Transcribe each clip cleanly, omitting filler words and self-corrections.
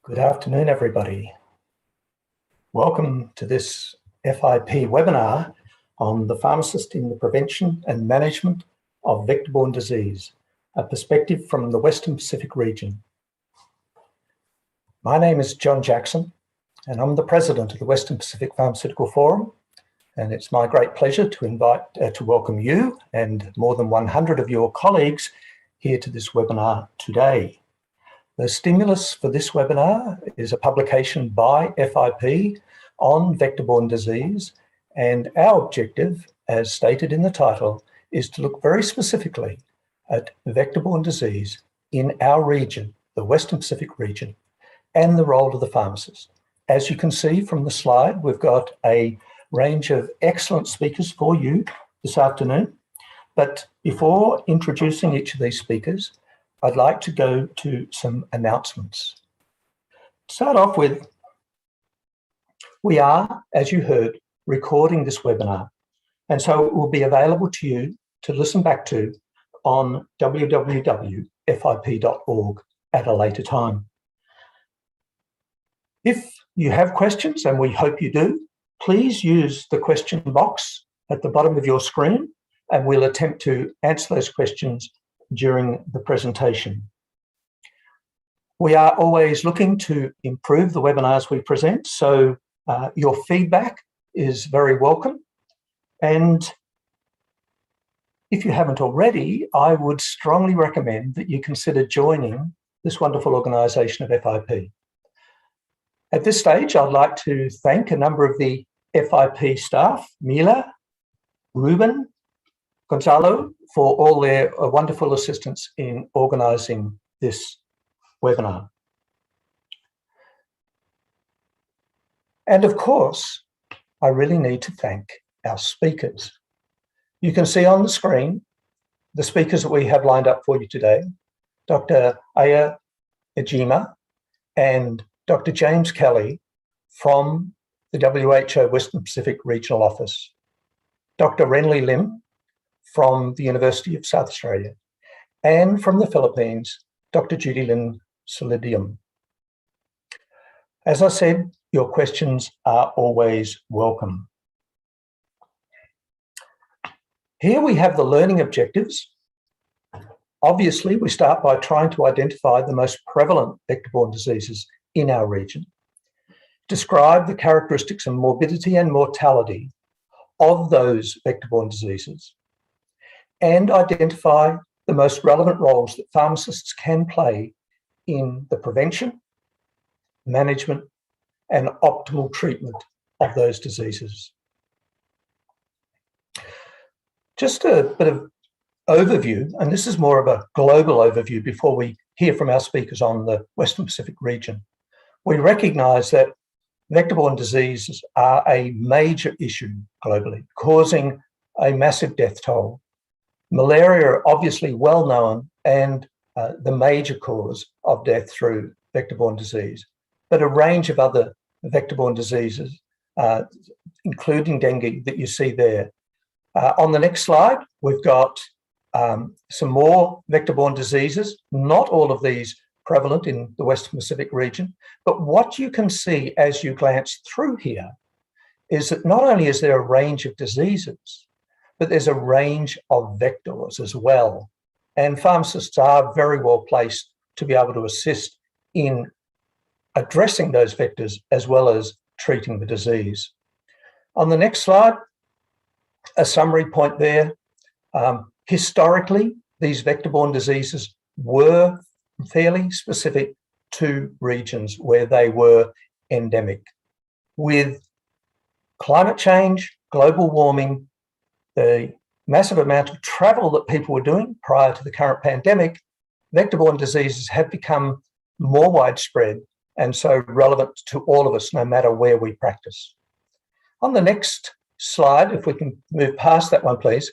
Good afternoon, everybody. Welcome to this FIP webinar on the pharmacist in the prevention and management of vector-borne disease, a perspective from the Western Pacific region. My name is John Jackson, and I'm the president of the Western Pacific Pharmaceutical Forum, and it's my great pleasure to welcome you and more than 100 of your colleagues here to this webinar today. The stimulus for this webinar is a publication by FIP on vector-borne disease, and our objective, as stated in the title, is to look very specifically at vector-borne disease in our region, the Western Pacific region, and the role of the pharmacist. As you can see from the slide, we've got a range of excellent speakers for you this afternoon. But before introducing each of these speakers, I'd like to go to some announcements. To start off with, we are, as you heard, recording this webinar, and so it will be available to you to listen back to on www.fip.org at a later time. If you have questions, and we hope you do, please use the question box at the bottom of your screen, and we'll attempt to answer those questions during the presentation. We are always looking to improve the webinars we present, so your feedback is very welcome. And if you haven't already, I would strongly recommend that you consider joining this wonderful organisation of FIP. At this stage, I'd like to thank a number of the FIP staff, Mila, Ruben, Gonzalo, for all their wonderful assistance in organising this webinar. And of course, I really need to thank our speakers. You can see on the screen the speakers that we have lined up for you today: Dr. Aya Ejima and Dr. James Kelly from the WHO Western Pacific Regional Office, Dr. Renly Lim from the University of South Australia, and from the Philippines, Dr. Judy Lynn Solidium. As I said, your questions are always welcome. Here we have the learning objectives. Obviously, we start by trying to identify the most prevalent vector-borne diseases in our region, describe the characteristics of morbidity and mortality of those vector-borne diseases, and identify the most relevant roles that pharmacists can play in the prevention, management, and optimal treatment of those diseases. Just a bit of overview, and this is more of a global overview before we hear from our speakers on the Western Pacific region. We recognise that vector-borne diseases are a major issue globally, causing a massive death toll. Malaria are obviously well known and the major cause of death through vector-borne disease, but a range of other vector-borne diseases, including dengue, that you see there. On the next slide, we've got some more vector-borne diseases, not all of these prevalent in the Western Pacific region, but what you can see as you glance through here is that not only is there a range of diseases, but there's a range of vectors as well. And pharmacists are very well placed to be able to assist in addressing those vectors as well as treating the disease. On the next slide, a summary point there. Historically, these vector-borne diseases were fairly specific to regions where they were endemic. With climate change, global warming, the massive amount of travel that people were doing prior to the current pandemic, vector-borne diseases have become more widespread and so relevant to all of us, no matter where we practice. On the next slide, if we can move past that one, please,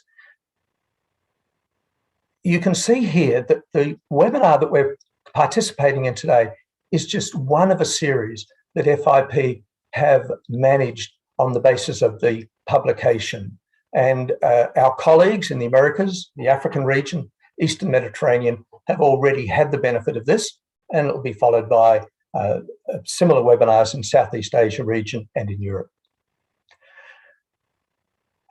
you can see here that the webinar that we're participating in today is just one of a series that FIP have managed on the basis of the publication. And our colleagues in the Americas, the African region, Eastern Mediterranean, have already had the benefit of this, and it will be followed by similar webinars in Southeast Asia region and in Europe.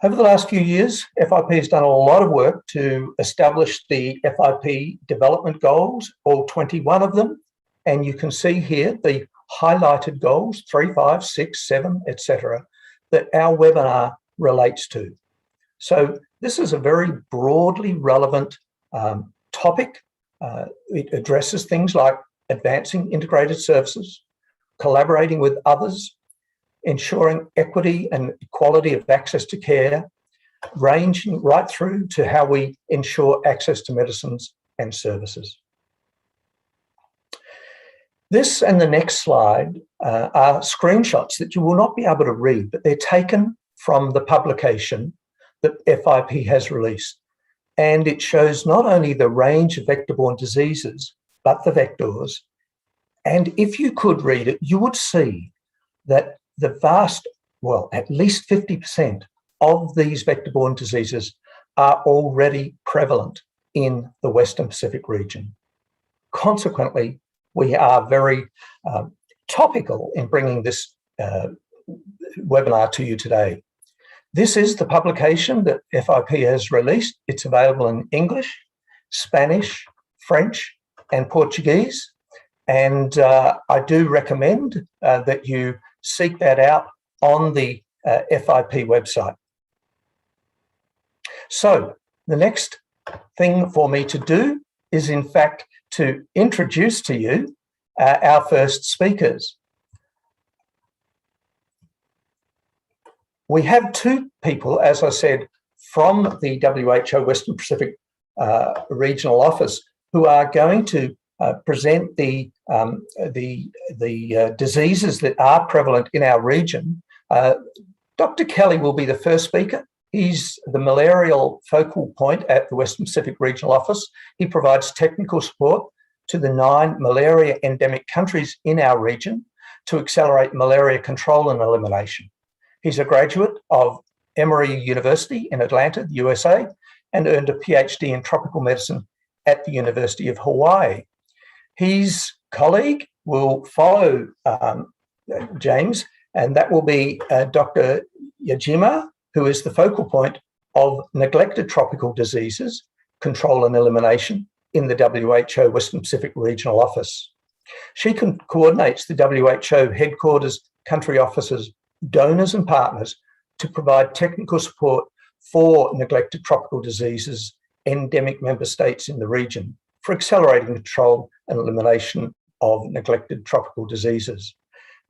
Over the last few years, FIP has done a lot of work to establish the FIP development goals, all 21 of them. And you can see here the highlighted goals, 3, 5, 6, 7, etc., that our webinar relates to. So this is a very broadly relevant topic. It addresses things like advancing integrated services, collaborating with others, ensuring equity and equality of access to care, ranging right through to how we ensure access to medicines and services. This and the next slide are screenshots that you will not be able to read, but they're taken from the publication that FIP has released. And it shows not only the range of vector-borne diseases, but the vectors. And if you could read it, you would see that the vast, well, at least 50% of these vector-borne diseases are already prevalent in the Western Pacific region. Consequently, we are very topical in bringing this webinar to you today. This is the publication that FIP has released. It's available in English, Spanish, French, and Portuguese. And I do recommend that you seek that out on the FIP website. So the next thing for me to do is, in fact, to introduce to you our first speakers. We have two people, as I said, from the WHO Western Pacific Regional Office who are going to present the diseases that are prevalent in our region. Dr. Kelly will be the first speaker. He's the malarial focal point at the Western Pacific Regional Office. He provides technical support to the 9 malaria endemic countries in our region to accelerate malaria control and elimination. He's a graduate of Emory University in Atlanta, the USA, and earned a PhD in tropical medicine at the University of Hawaii. His colleague will follow James, and that will be Dr. Yajima, who is the focal point of neglected tropical diseases, control and elimination in the WHO Western Pacific Regional Office. She coordinates the WHO headquarters, country offices, donors and partners to provide technical support for neglected tropical diseases, endemic member states in the region for accelerating control and elimination of neglected tropical diseases.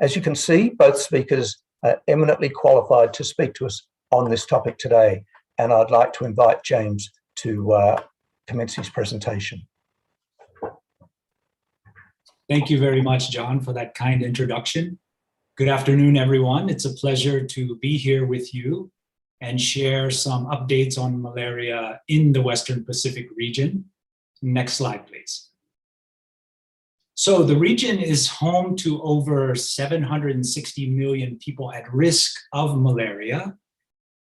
As you can see, both speakers are eminently qualified to speak to us on this topic today, and I'd like to invite James to commence his presentation. Thank you very much, John, for that kind introduction. Good afternoon, everyone. It's a pleasure to be here with you and share some updates on malaria in the Western Pacific region. Next slide, please. So the region is home to over 760 million people at risk of malaria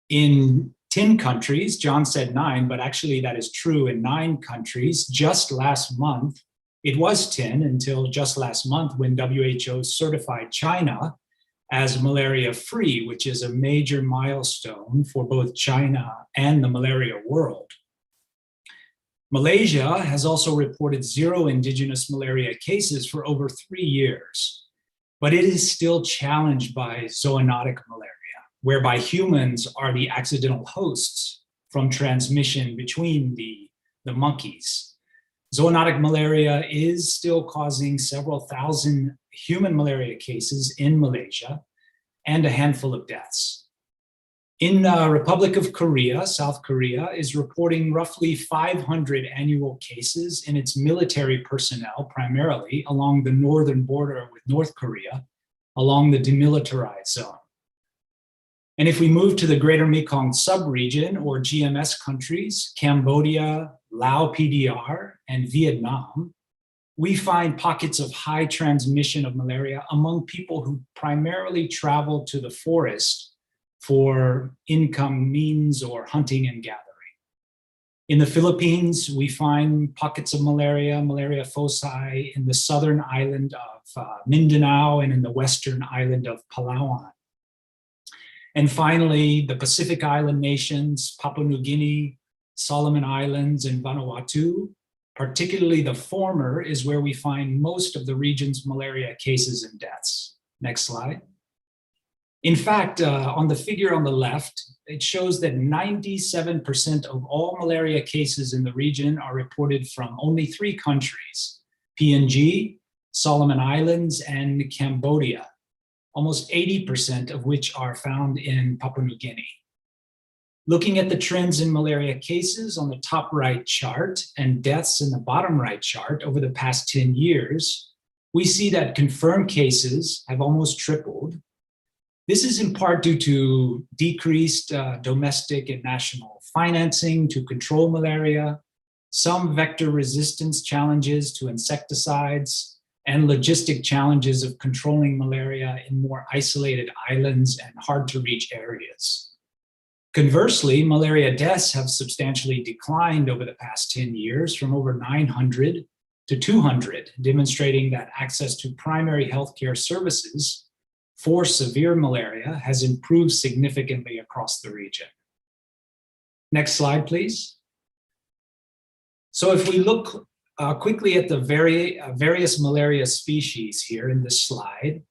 in 10 countries. John said 9, but actually that is true in 9 countries. Just last month, it was 10 until just last month when WHO certified China as malaria-free, which is a major milestone for both China and the malaria world. Malaysia has also reported 0 indigenous malaria cases for over 3 years, but it is still challenged by zoonotic malaria, whereby humans are the accidental hosts from transmission between the monkeys. Zoonotic malaria is still causing several thousand human malaria cases in Malaysia and a handful of deaths. In Republic of Korea, South Korea is reporting roughly 500 annual cases in its military personnel, primarily along the northern border with North Korea, along the demilitarized zone. And if we move to the Greater Mekong sub-region, or GMS countries, Cambodia, Laos PDR, and Vietnam, we find pockets of high transmission of malaria among people who primarily travel to the forest for income means or hunting and gathering. In the Philippines, we find pockets of malaria foci in the southern island of Mindanao and in the western island of Palawan. And finally, the Pacific Island nations, Papua New Guinea, Solomon Islands, and Vanuatu. Particularly the former is where we find most of the region's malaria cases and deaths. Next slide. In fact, on the figure on the left, it shows that 97% of all malaria cases in the region are reported from only 3 countries, PNG, Solomon Islands, and Cambodia, almost 80% of which are found in Papua New Guinea. Looking at the trends in malaria cases on the top right chart and deaths in the bottom right chart over the past 10 years, we see that confirmed cases have almost tripled. This is in part due to decreased domestic and national financing to control malaria, some vector resistance challenges to insecticides, and logistic challenges of controlling malaria in more isolated islands and hard to reach areas. Conversely, malaria deaths have substantially declined over the past 10 years from over 900 to 200, demonstrating that access to primary healthcare services for severe malaria has improved significantly across the region. Next slide, please. So if we look quickly at the various malaria species here in this slide,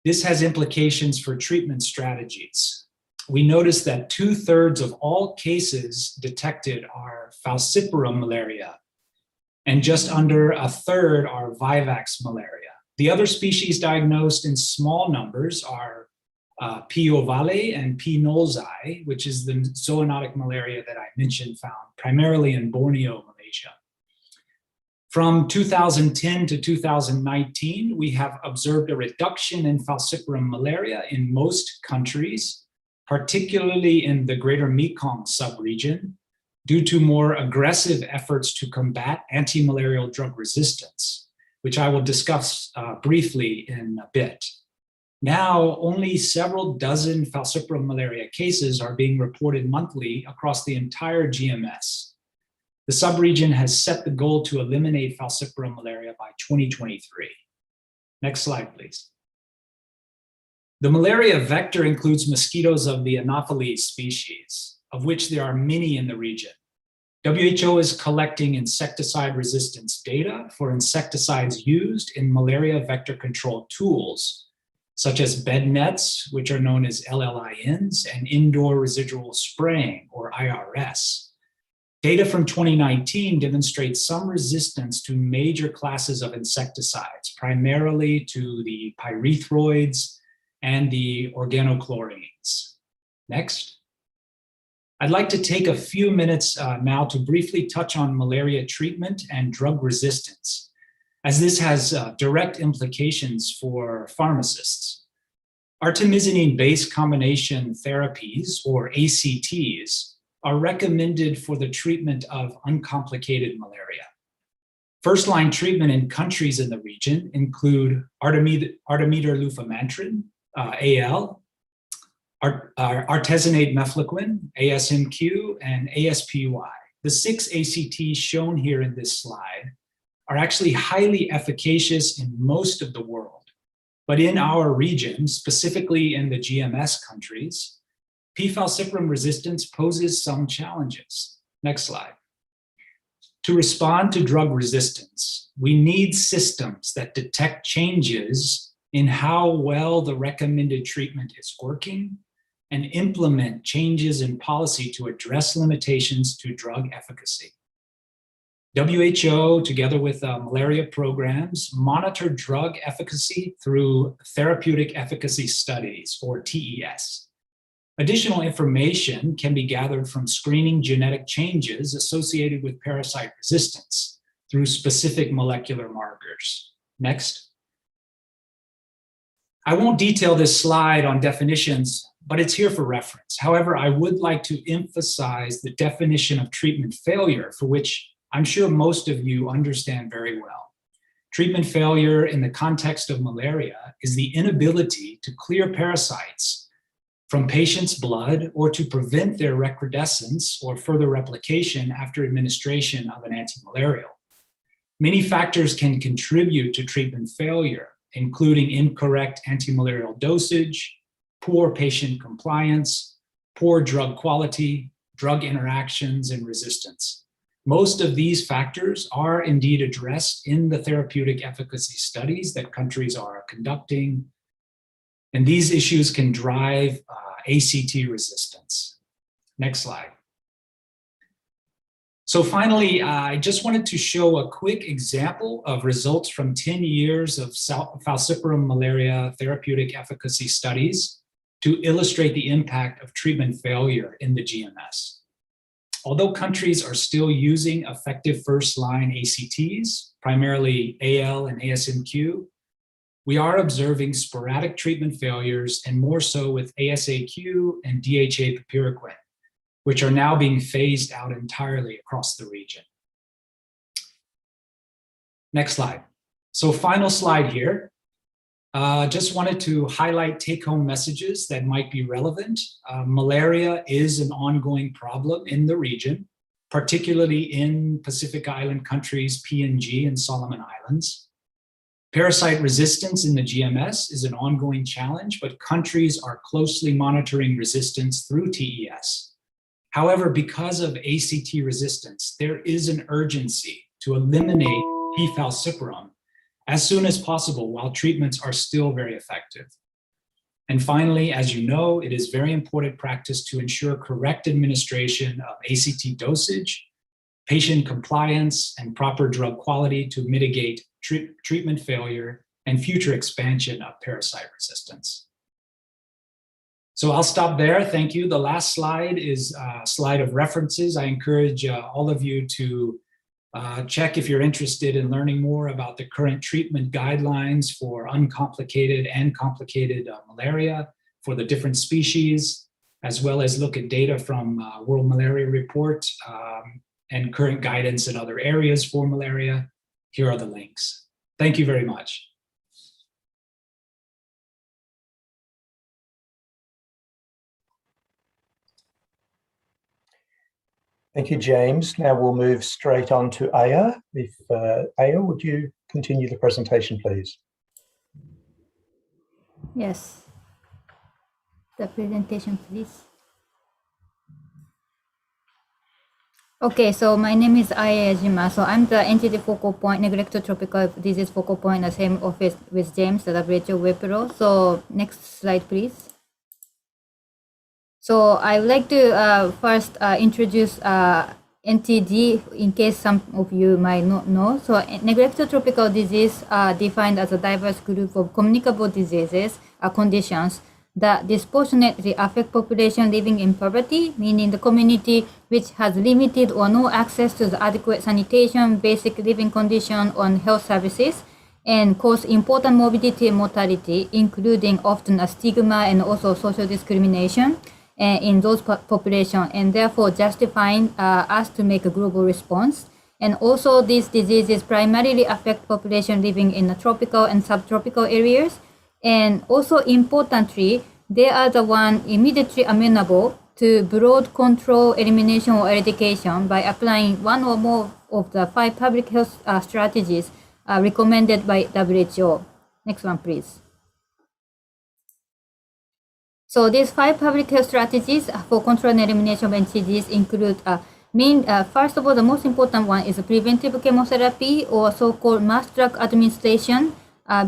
this has implications for treatment strategies. We notice that 2/3 of all cases detected are falciparum malaria, and just under 1/3 are vivax malaria. The other species diagnosed in small numbers are P. ovale and P. knowlesi, which is the zoonotic malaria that I mentioned, found primarily in Borneo, Malaysia. From 2010 to 2019, we have observed a reduction in falciparum malaria in most countries, particularly in the greater Mekong subregion, due to more aggressive efforts to combat anti-malarial drug resistance, which I will discuss briefly in a bit. Now, only several dozen falciparum malaria cases are being reported monthly across the entire GMS. The subregion has set the goal to eliminate falciparum malaria by 2023. Next slide, please. The malaria vector includes mosquitoes of the Anopheles species, of which there are many in the region. WHO is collecting insecticide resistance data for insecticides used in malaria vector control tools, such as bed nets, which are known as LLINs, and indoor residual spraying, or IRS. Data from 2019 demonstrates some resistance to major classes of insecticides, primarily to the pyrethroids and the organochlorines. Next. I'd like to take a few minutes now to briefly touch on malaria treatment and drug resistance, as this has direct implications for pharmacists. Artemisinin-based combination therapies, or ACTs, are recommended for the treatment of uncomplicated malaria. First-line treatment in countries in the region include artemether-lufamantrin, AL, artesunate mefloquine, ASMQ, and ASPY. The 6 ACTs shown here in this slide are actually highly efficacious in most of the world. But in our region, specifically in the GMS countries, P. falciparum resistance poses some challenges. Next slide. To respond to drug resistance, we need systems that detect changes in how well the recommended treatment is working and implement changes in policy to address limitations to drug efficacy. WHO, together with malaria programs, monitor drug efficacy through therapeutic efficacy studies, or TES. Additional information can be gathered from screening genetic changes associated with parasite resistance through specific molecular markers. Next. I won't detail this slide on definitions, but it's here for reference. However, I would like to emphasize the definition of treatment failure, for which I'm sure most of you understand very well. Treatment failure in the context of malaria is the inability to clear parasites from patients' blood or to prevent their recrudescence or further replication after administration of an antimalarial. Many factors can contribute to treatment failure, including incorrect antimalarial dosage, poor patient compliance, poor drug quality, drug interactions, and resistance. Most of these factors are indeed addressed in the therapeutic efficacy studies that countries are conducting, and these issues can drive ACT resistance. Next slide. So finally, I just wanted to show a quick example of results from 10 years of falciparum malaria therapeutic efficacy studies to illustrate the impact of treatment failure in the GMS. Although countries are still using effective first-line ACTs, primarily AL and ASNQ, we are observing sporadic treatment failures, and more so with ASAQ and DHA papiraquine, which are now being phased out entirely across the region. Next slide. So final slide here. Just wanted to highlight take-home messages that might be relevant. Malaria is an ongoing problem in the region, particularly in Pacific Island countries, PNG and Solomon Islands. Parasite resistance in the GMS is an ongoing challenge, but countries are closely monitoring resistance through TES. However, because of ACT resistance, there is an urgency to eliminate P. falciparum as soon as possible while treatments are still very effective. And finally, as you know, it is very important practice to ensure correct administration of ACT dosage, patient compliance, and proper drug quality to mitigate treatment failure and future expansion of parasite resistance. So I'll stop there. Thank you. The last slide is a slide of references. I encourage all of you to check if you're interested in learning more about the current treatment guidelines for uncomplicated and complicated malaria for the different species, as well as look at data from World Malaria Report and current guidance in other areas for malaria. Here are the links. Thank you very much. Thank you, James. Now we'll move straight on to Aya. If Aya, would you continue the presentation, please? Yes. The presentation, please. Okay, so my name is Aya Yajima. So I'm the NTD focal point, neglected tropical disease focal point in the same office with James, the WHO WebPro. So next slide, please. So I would like to first introduce NTD in case some of you might not know. So neglected tropical disease are defined as a diverse group of communicable diseases conditions that disproportionately affect population living in poverty, meaning the community which has limited or no access to the adequate sanitation, basic living condition, or health services, and cause important morbidity and mortality, including often a stigma and also social discrimination in those populations, and therefore justifying us to make a global response. And also these diseases primarily affect population living in the tropical and subtropical areas. And also importantly, they are the one immediately amenable to broad control, elimination, or eradication by applying one or more of the 5 public health strategies recommended by WHO. Next one, please. So these 5 public health strategies for control and elimination of NTDs include first of all, the most important one is preventive chemotherapy, or so-called mass drug administration.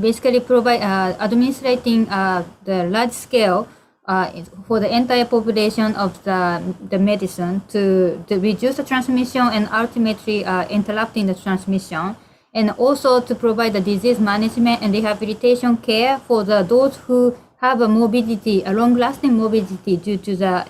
Basically provide administrating the large scale for the entire population of the medicine to reduce the transmission and ultimately interrupting the transmission, and also to provide the disease management and rehabilitation care for those who have a morbidity, a long-lasting morbidity due to the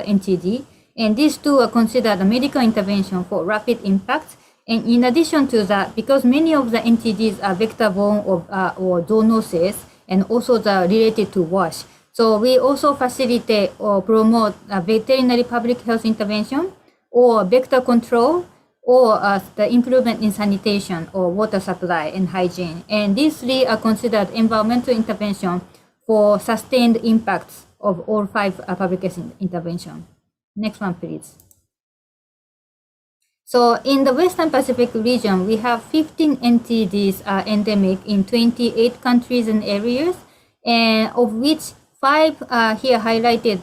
NTD. And these two are considered a medical intervention for rapid impact. And in addition to that, because many of the NTDs are vector-borne or zoonosis, and also the related to WASH, so we also facilitate or promote a veterinary public health intervention, or vector control, or the improvement in sanitation or water supply and hygiene. And these 3 are considered environmental intervention for sustained impacts of all 5 public health intervention. Next one, please. So in the Western Pacific region, we have 15 NTDs endemic in 28 countries and areas, and of which 5 here highlighted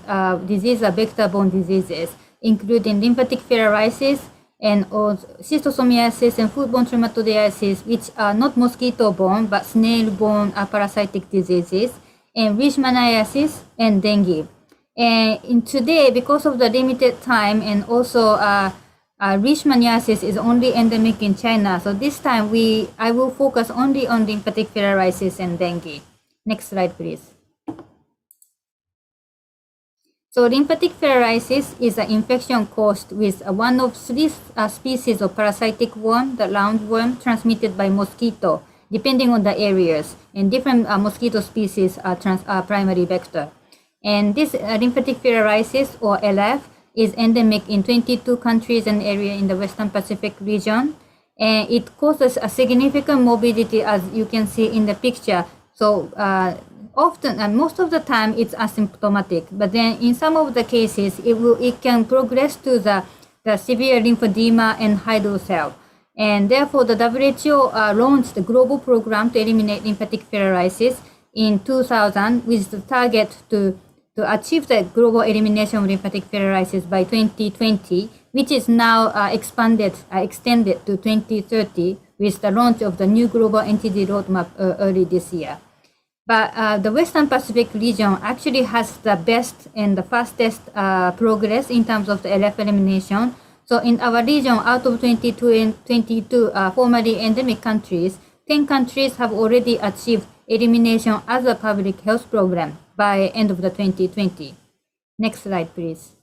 diseases are vector-borne diseases, including lymphatic filariasis and schistosomiasis and foodborne dermatitis, which are not mosquito-borne but snail-borne parasitic diseases, and leishmaniasis and dengue. And today, because of the limited time and also leishmaniasis is only endemic in China. So this time I will focus only on lymphatic filariasis and dengue. Next slide, please. So lymphatic filariasis is an infection caused with one of 3 species of parasitic worm, the roundworm, transmitted by mosquito, depending on the areas. And different mosquito species are primary vector. And this lymphatic filariasis, or LF, is endemic in 22 countries and areas in the Western Pacific region. And it causes a significant morbidity, as you can see in the picture. So often, and most of the time, it's asymptomatic. But then in some of the cases, it can progress to the severe lymphedema and hydrocele. And therefore, the WHO launched the global program to eliminate lymphatic filariasis in 2000 with the target to achieve the global elimination of lymphatic filariasis by 2020, which is now extended to 2030 with the launch of the new global NTD roadmap early this year. But the Western Pacific region actually has the best and the fastest progress in terms of the LF elimination. So in our region, out of 22 formerly endemic countries, 10 countries have already achieved elimination as a public health program by end of the 2020. Next slide, please.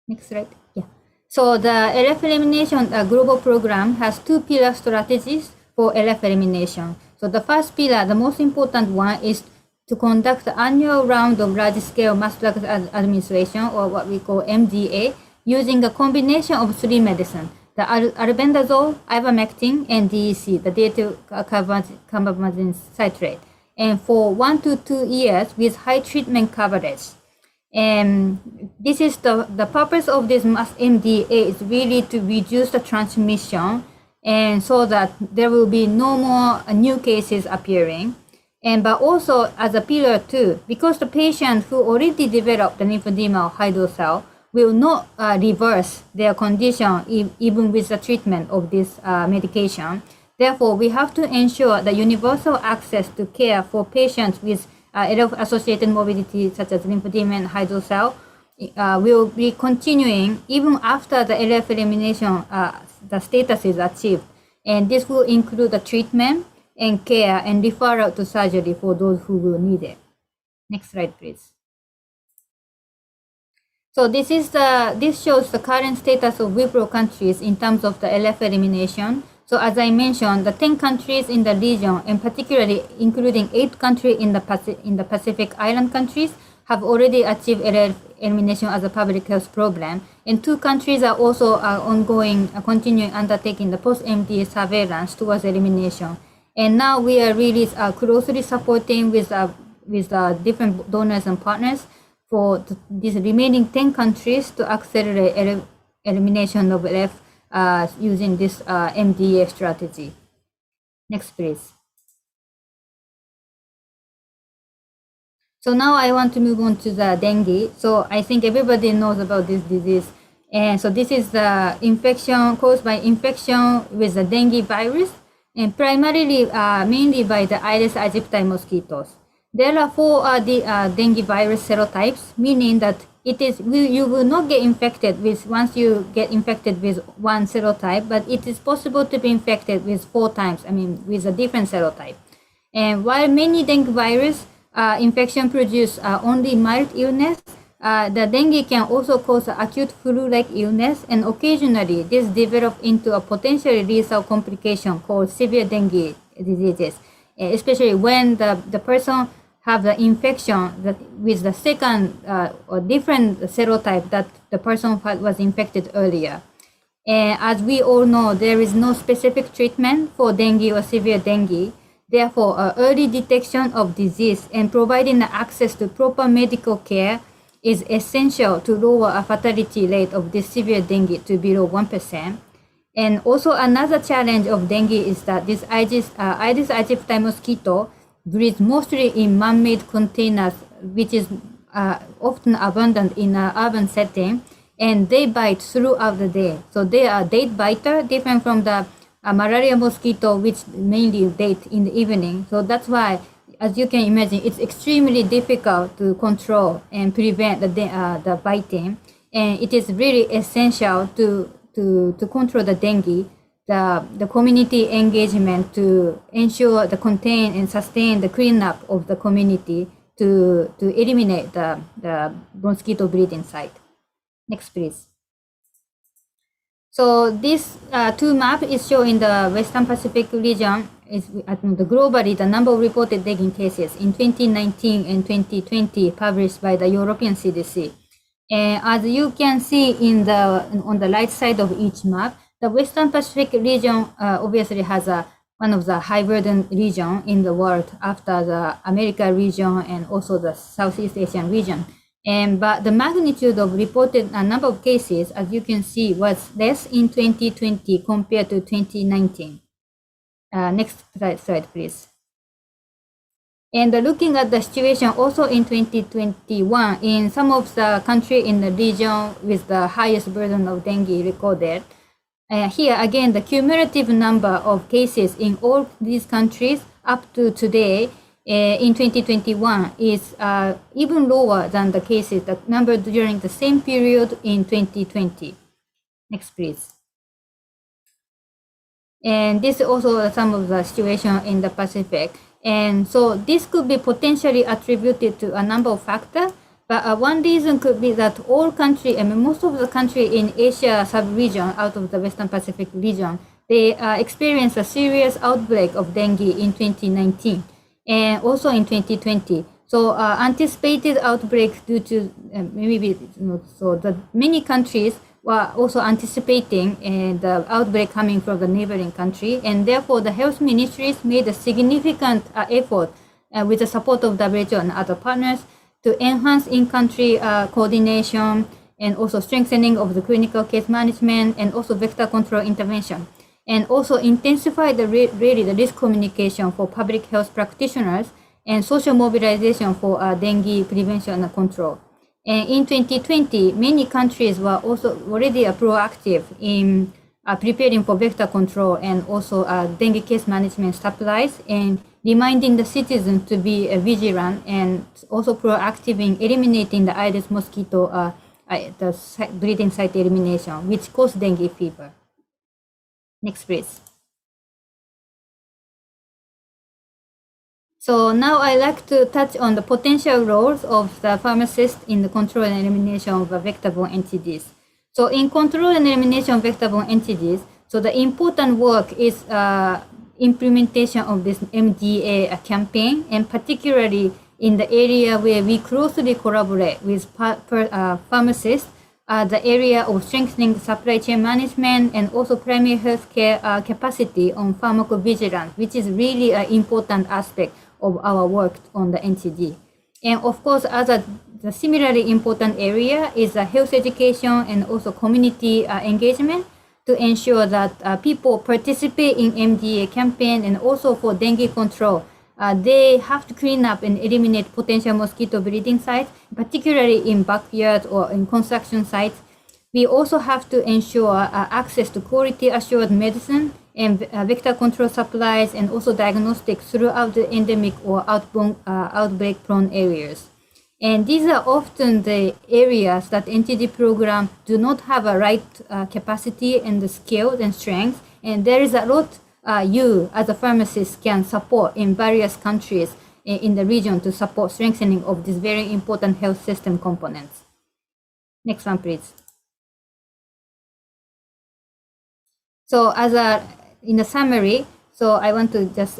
Next slide. Yeah. So the LF elimination global program has 2 pillar strategies for LF elimination. So the first pillar, the most important one, is to conduct the annual round of large-scale mass drug administration, or what we call MDA, using a combination of 3 medicines: the albendazole, ivermectin, and DEC, the diethyl carbamazine citrate, and for 1 to 2 years with high treatment coverage. And this is the purpose of this mass MDA is really to reduce the transmission, and so that there will be no more new cases appearing. And but also as a pillar 2, because the patient who already developed the lymphedema or hydrocele will not reverse their condition even with the treatment of this medication. Therefore, we have to ensure the universal access to care for patients with LF-associated morbidity such as lymphedema and hydrocele will be continuing even after the LF elimination the status is achieved. And this will include the treatment and care and referral to surgery for those who will need it. Next slide, please. So this shows the current status of Wipro countries in terms of the LF elimination. So as I mentioned, the 10 countries in the region, and particularly including 8 countries in the Pacific Island countries, have already achieved LF elimination as a public health problem. And 2 countries are also continuing undertaking the post-MDA surveillance towards elimination. And now we are really closely supporting with different donors and partners for these remaining 10 countries to accelerate elimination of LF using this MDA strategy. Next, please. So now I want to move on to the dengue. So I think everybody knows about this disease. And so this is the infection caused by infection with the dengue virus, and primarily mainly by the Aedes aegypti mosquitoes. There are 4 dengue virus serotypes, meaning that you will not get infected once you get infected with 1 serotype, but it is possible to be infected with 4 times, with a different serotype. And while many dengue virus infection produce only mild illness, the dengue can also cause acute flu-like illness, and occasionally this develops into a potentially lethal complication called severe dengue diseases, especially when the person have the infection with the second or different serotype that the person was infected earlier. And as we all know, there is no specific treatment for dengue or severe dengue. Therefore, early detection of disease and providing access to proper medical care is essential to lower a fatality rate of this severe dengue to below 1%. And also another challenge of dengue is that this Aedes aegypti mosquito breeds mostly in man-made containers, which is often abundant in an urban setting, and they bite throughout the day. So they are day biter, different from the malaria mosquito, which mainly bite in the evening. So that's why, as you can imagine, it's extremely difficult to control and prevent the biting. And it is really essential to control the dengue, the community engagement to ensure the contain and sustain the cleanup of the community to eliminate the mosquito breeding site. Next, please. So this two map is shown in the Western Pacific region. Is globally the number of reported dengue cases in 2019 and 2020 published by the European CDC. And as you can see on the right side of each map, the Western Pacific region obviously has one of the high burden region in the world after the America region and also the Southeast Asian region. But the magnitude of reported number of cases, as you can see, was less in 2020 compared to 2019. Next slide, please. And looking at the situation also in 2021, in some of the countries in the region with the highest burden of dengue recorded, here again, the cumulative number of cases in all these countries up to today in 2021 is even lower than the cases, the number during the same period in 2020. Next, please. And this is also some of the situation in the Pacific. And so this could be potentially attributed to a number of factors, but one reason could be that all countries, most of the countries in Asia sub-region out of the Western Pacific region, they experienced a serious outbreak of dengue in 2019 and also in 2020. So anticipated outbreak due to so the many countries were also anticipating the outbreak coming from the neighboring country, and therefore the health ministries made a significant effort with the support of WHO and other partners to enhance in-country coordination and also strengthening of the clinical case management and also vector control intervention, and also intensify the risk communication for public health practitioners and social mobilization for dengue prevention and control. And in 2020, many countries were also already proactive in preparing for vector control and also dengue case management supplies, and reminding the citizens to be vigilant and also proactive in eliminating the Aedes mosquito, the breeding site elimination, which cause dengue fever. Next, please. So now I'd like to touch on the potential roles of the pharmacist in the control and elimination of vector-borne NTDs. So in control and elimination of vector-borne NTDs, so the important work is implementation of this MDA campaign, and particularly in the area where we closely collaborate with pharmacists, the area of strengthening supply chain management and also primary healthcare capacity on pharmacovigilance, which is really an important aspect of our work on the NTD. And of course, the similarly important area is health education and also community engagement to ensure that people participate in MDA campaign, and also for dengue control. They have to clean up and eliminate potential mosquito breeding sites, particularly in backyards or in construction sites. We also have to ensure access to quality assured medicine and vector control supplies, and also diagnostics throughout the endemic or outbreak prone areas. And these are often the areas that NTD program do not have a right capacity and the skills and strengths. And there is a lot you as a pharmacist can support in various countries in the region to support strengthening of these very important health system components. Next one, please. So in the summary, so I want to just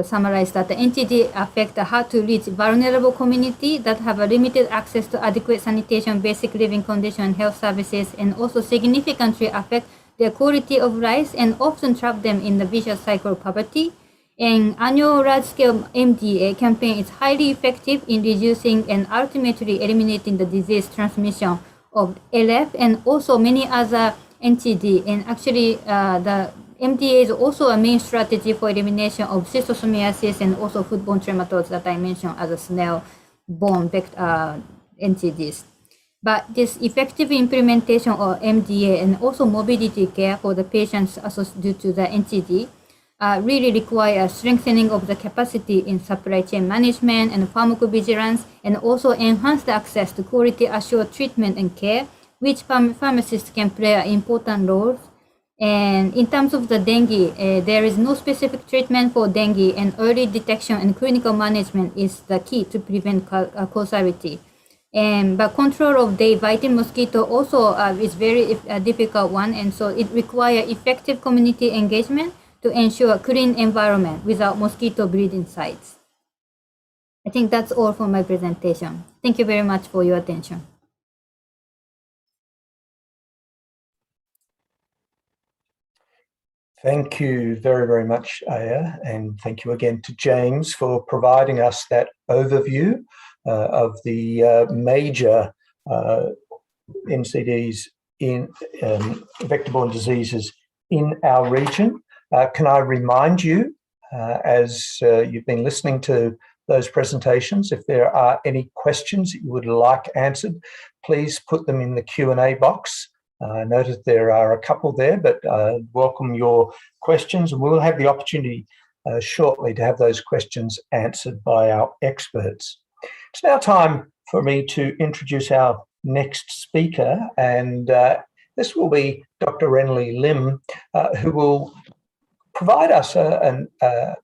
summarize that the NTD affect hard to reach vulnerable community that have a limited access to adequate sanitation, basic living condition, and health services, and also significantly affect their quality of life and often trap them in the vicious cycle of poverty. An annual large-scale MDA campaign is highly effective in reducing and ultimately eliminating the disease transmission of LF and also many other NTD. And actually, the MDA is also a main strategy for elimination of schistosomiasis and also foodborne trematodes that I mentioned as a snail-borne NTDs. But this effective implementation of MDA and also morbidity care for the patients due to the NTD really require strengthening of the capacity in supply chain management and pharmacovigilance, and also enhance the access to quality assured treatment and care, which pharmacists can play an important role. And in terms of the dengue, there is no specific treatment for dengue, and early detection and clinical management is the key to prevent causality. But control of day biting mosquito also is very difficult one, and so it requires effective community engagement to ensure a clean environment without mosquito breeding sites. I think that's all for my presentation. Thank you very much for your attention. Thank you very, very much, Aya, and thank you again to James for providing us that overview of the major NCDs in vector-borne diseases in our region. Can I remind you, as you've been listening to those presentations, if there are any questions that you would like answered, please put them in the Q&A box. I noted there are a couple there, but welcome your questions, and we'll have the opportunity shortly to have those questions answered by our experts. It's now time for me to introduce our next speaker, and this will be Dr. Renly Lim, who will provide us an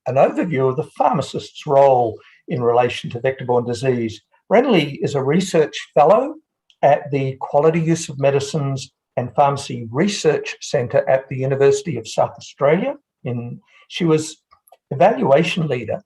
overview of the pharmacist's role in relation to vector-borne disease. Renly is a research fellow at the Quality Use of Medicines and Pharmacy Research Centre at the University of South Australia. She was evaluation leader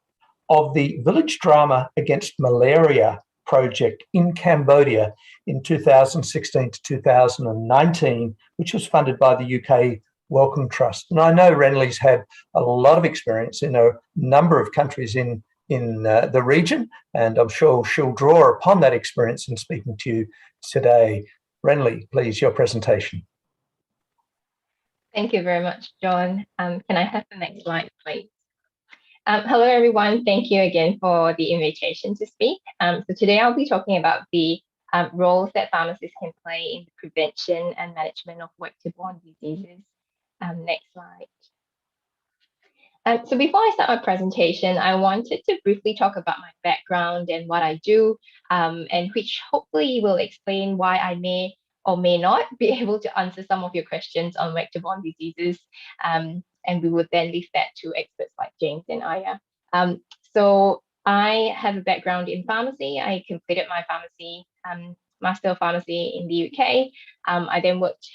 of the Village Drama Against Malaria project in Cambodia in 2016 to 2019, which was funded by the UK Wellcome Trust. And I know Renly's had a lot of experience in a number of countries in the region, and I'm sure she'll draw upon that experience in speaking to you today. Renly, please, your presentation. Thank you very much, John. Can I have the next slide, please? Hello, everyone. Thank you again for the invitation to speak. So today I'll be talking about the roles that pharmacists can play in the prevention and management of vector-borne diseases. Next slide. So before I start my presentation, I wanted to briefly talk about my background and what I do, and which hopefully will explain why I may or may not be able to answer some of your questions on vector-borne diseases. And we would then leave that to experts like James and Aya. So I have a background in pharmacy. I completed my pharmacy, Master of Pharmacy in the UK. I then worked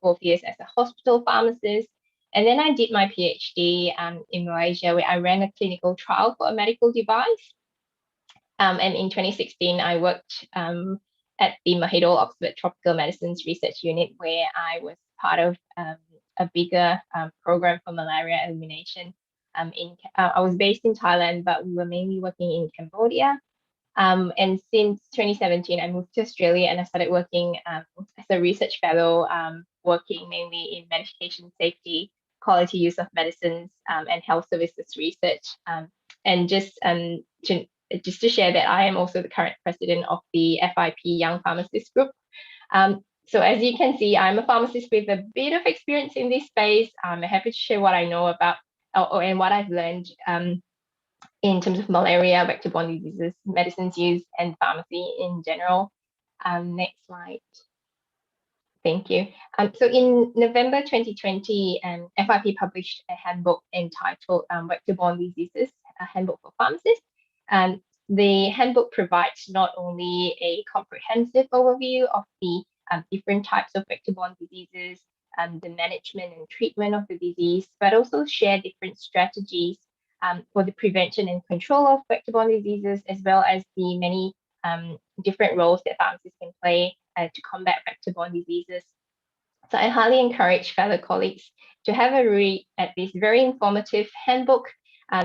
12 years as a hospital pharmacist. And then I did my PhD in Malaysia, where I ran a clinical trial for a medical device. And in 2016, I worked at the Mahidol Oxford Tropical Medicines Research Unit, where I was part of a bigger program for malaria elimination. I was based in Thailand, but we were mainly working in Cambodia. And since 2017, I moved to Australia and I started working as a research fellow, working mainly in medication safety, quality use of medicines, and health services research. And just to share that I am also the current president of the FIP Young Pharmacist Group. So as you can see, I'm a pharmacist with a bit of experience in this space. I'm happy to share what I know about and what I've learned in terms of malaria, vector-borne diseases, medicines use, and pharmacy in general. Next slide. Thank you. So in November 2020, FIP published a handbook entitled Vector-borne Diseases, a handbook for pharmacists. The handbook provides not only a comprehensive overview of the different types of vector-borne diseases, the management and treatment of the disease, but also share different strategies for the prevention and control of vector-borne diseases, as well as the many different roles that pharmacists can play to combat vector-borne diseases. So I highly encourage fellow colleagues to have a read at this very informative handbook.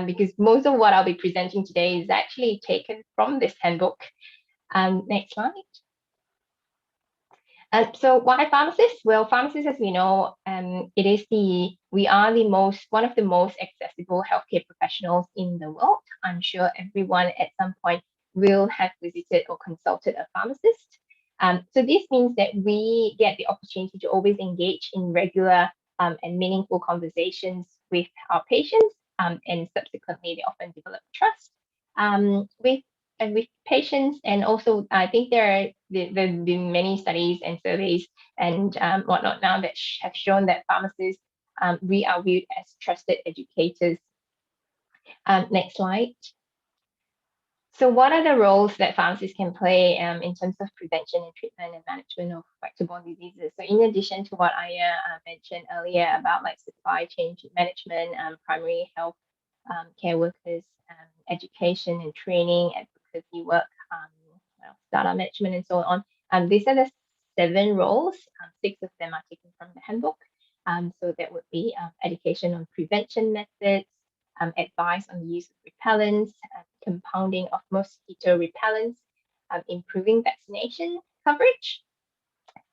because most of what I'll be presenting today is actually taken from this handbook. Next slide. So why pharmacists? Well, pharmacists, as we know, we are one of the most accessible healthcare professionals in the world. I'm sure everyone at some point will have visited or consulted a pharmacist. So this means that we get the opportunity to always engage in regular and meaningful conversations with our patients, and subsequently they often develop trust with patients. And also I think there've been many studies and surveys and whatnot now that have shown that pharmacists, we are viewed as trusted educators. Next slide. So what are the roles that pharmacists can play in terms of prevention and treatment and management of vector-borne diseases? So in addition to what I mentioned earlier about like supply chain management, primary health care workers, education and training, advocacy work, data management and so on. These are the 7 roles. 6 of them are taken from the handbook. So that would be education on prevention methods, advice on the use of repellents, compounding of mosquito repellents, improving vaccination coverage,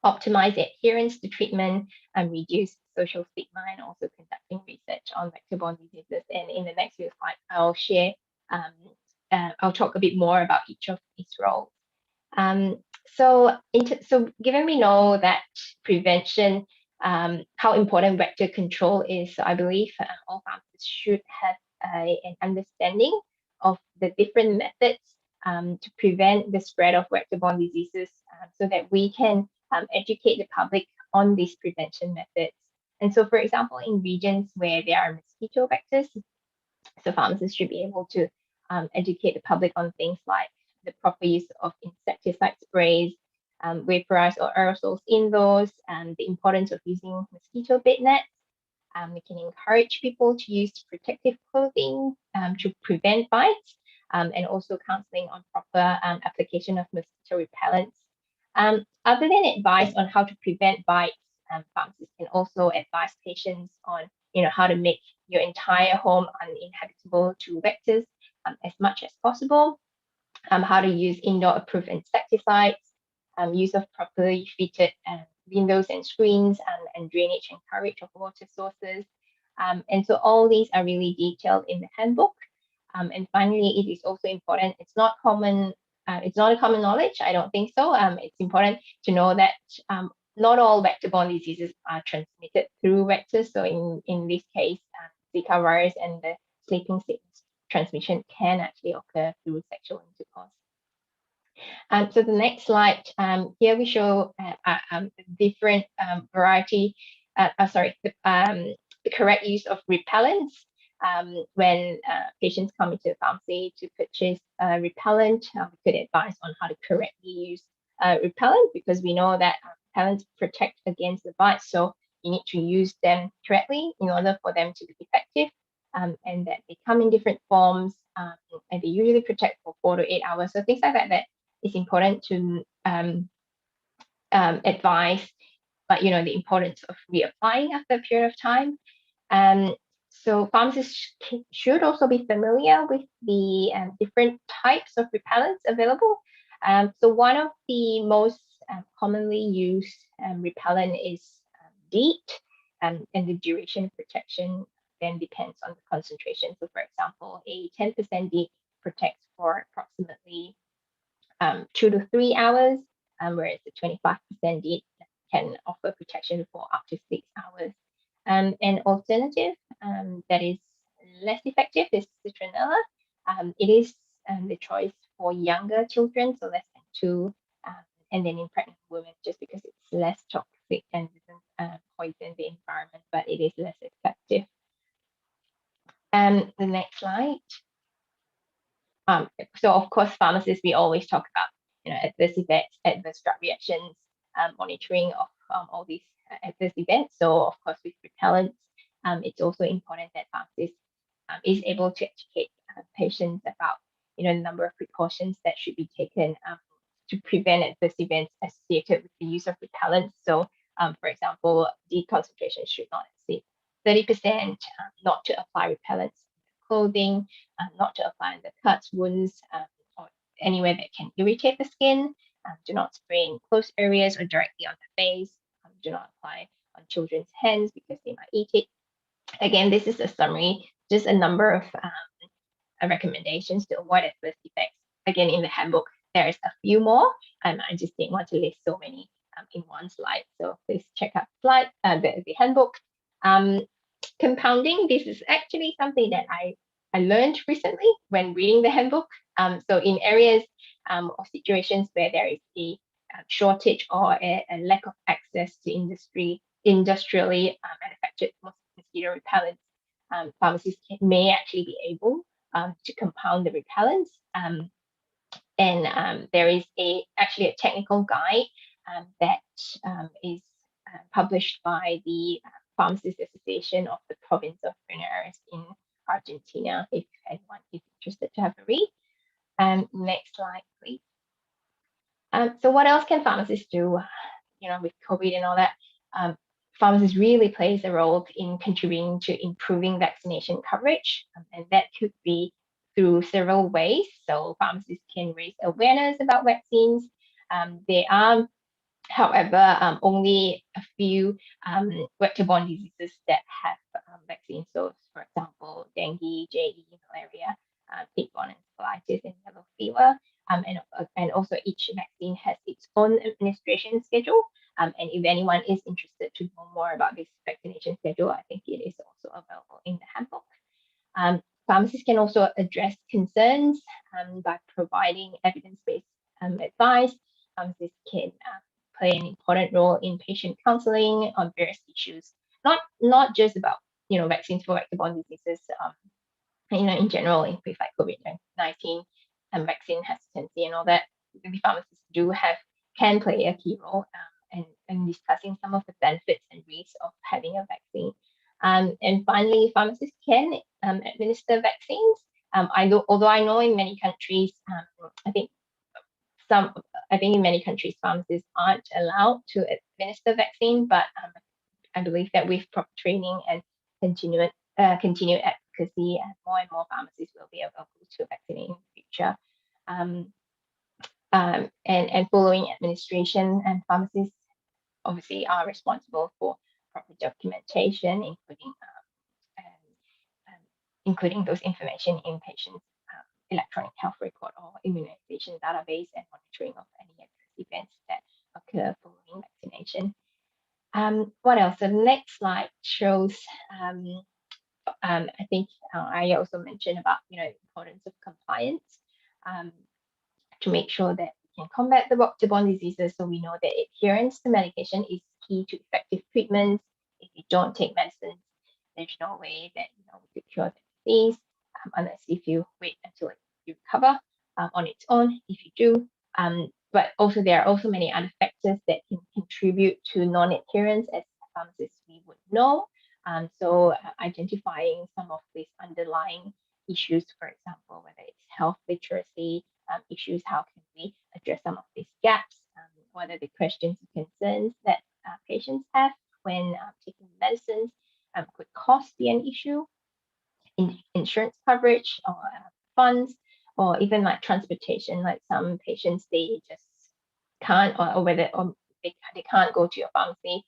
optimize adherence to treatment, and reduce social stigma, and also conducting research on vector-borne diseases. And in the next few slides, I'll share, I'll talk a bit more about each of these roles. So given we know that prevention, how important vector control is, I believe all pharmacists should have an understanding of the different methods to prevent the spread of vector-borne diseases, so that we can educate the public on these prevention methods. And so, for example, in regions where there are mosquito vectors, so pharmacists should be able to educate the public on things like the proper use of insecticide sprays, vaporized or aerosols indoors, and the importance of using mosquito bed nets. We can encourage people to use protective clothing to prevent bites, and also counseling on proper application of mosquito repellents. Other than advice on how to prevent bites, pharmacists can also advise patients on how to make your entire home uninhabitable to vectors as much as possible, how to use indoor approved insecticides, use of properly fitted windows and screens, and drainage and coverage of water sources. And so all these are really detailed in the handbook. And finally, it is also important, it's not a common knowledge, I don't think so. It's important to know that not all vector-borne diseases are transmitted through vectors. So in this case, Zika virus and the sleeping sickness transmission can actually occur through sexual intercourse. So the next slide, here we show different variety, the correct use of repellents. When patients come into the pharmacy to purchase repellent, we could advise on how to correctly use repellent, because we know that repellents protect against the bites. So you need to use them correctly in order for them to be effective, and that they come in different forms, and they usually protect for 4 to 8 hours. So things like that is important to advise, but the importance of reapplying after a period of time. So pharmacists should also be familiar with the different types of repellents available. So one of the most commonly used repellent is DEET, and the duration of protection then depends on the concentration. So for example, a 10% DEET protects for approximately 2 to 3 hours, whereas the 25% DEET can offer protection for up to 6 hours. An alternative that is less effective is citronella. It is the choice for younger children, so less than 2, and then in pregnant women, just because it's less toxic and doesn't poison the environment, but it is less effective. The next slide. So of course, pharmacists, we always talk about adverse effects, adverse drug reactions, monitoring of all these adverse events. So of course, with repellents, it's also important that pharmacists is able to educate patients about the number of precautions that should be taken to prevent adverse events associated with the use of repellents. So for example, the concentration should not exceed 30%, not to apply repellents clothing, not to apply under cuts, wounds, or anywhere that can irritate the skin. Do not spray in closed areas or directly on the face. Do not apply on children's hands because they might eat it. Again, this is a summary, just a number of recommendations to avoid adverse effects. Again, in the handbook, there's a few more, and I just didn't want to list so many in one slide. So please check out the handbook. Compounding, this is actually something that I learned recently when reading the handbook. So in areas or situations where there is a shortage or a lack of access to industrially manufactured mosquito repellents, pharmacists may actually be able to compound the repellents. And there is actually a technical guide that is published by the Pharmacists Association of the Province of Buenos Aires in Argentina, if anyone is interested to have a read. Next slide, please. So what else can pharmacists do, with COVID and all that? Pharmacists really plays a role in contributing to improving vaccination coverage, and that could be through several ways. So pharmacists can raise awareness about vaccines. There are, however, only a few vector-borne diseases that have vaccines. So, for example, dengue, JE, malaria, tick-borne encephalitis, and yellow fever. And also each vaccine has its own administration schedule. And if anyone is interested to know more about this vaccination schedule, I think it is also available in the handbook. Pharmacists can also address concerns by providing evidence-based advice. Pharmacists can play an important role in patient counseling on various issues, not just about vaccines for vector-borne diseases. In general, with like COVID-19 and vaccine hesitancy and all that, the pharmacists can play a key role in discussing some of the benefits and risks of having a vaccine. And finally, pharmacists can administer vaccines. Although I know in many countries, I think in many countries pharmacists aren't allowed to administer vaccine, but I believe that with proper training and continued advocacy, and more pharmacists will be able to vaccinate in the future. And following administration, and pharmacists obviously are responsible for proper documentation, including those information in patients' electronic health record or immunization database, and monitoring of any adverse events that occur following vaccination. What else? So the next slide shows, I think I also mentioned about the importance of compliance to make sure that we can combat the vector-borne diseases. So we know that adherence to medication is key to effective treatments. If you don't take medicines, there's no way that we could cure the disease unless if you wait until you recover on its own. If you do, but also there are also many other factors that can contribute to non-adherence, as pharmacists we would know. So identifying some of these underlying issues, for example, whether it's health literacy issues, how can we address some of these gaps? What are the questions and concerns that patients have when taking medicines? Could cost be an issue? Insurance coverage or funds, or even like transportation. Like some patients, they just can't, or they can't go to your pharmacy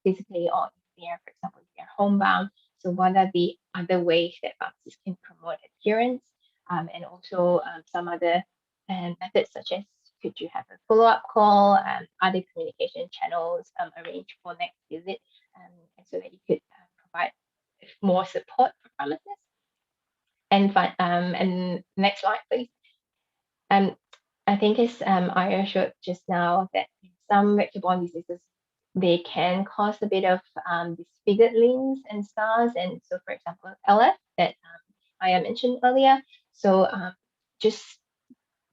physically, or if they are, for example, if they're homebound. So what are the other ways that pharmacists can promote adherence? And also some other methods, such as could you have a follow-up call, other communication channels arranged for next visit, and so that you could provide more support for pharmacists. And next slide, please. I think as Aya showed just now, that some vector-borne diseases, they can cause a bit of disfigured limbs and scars. And so, for example, LF that Aya mentioned earlier. So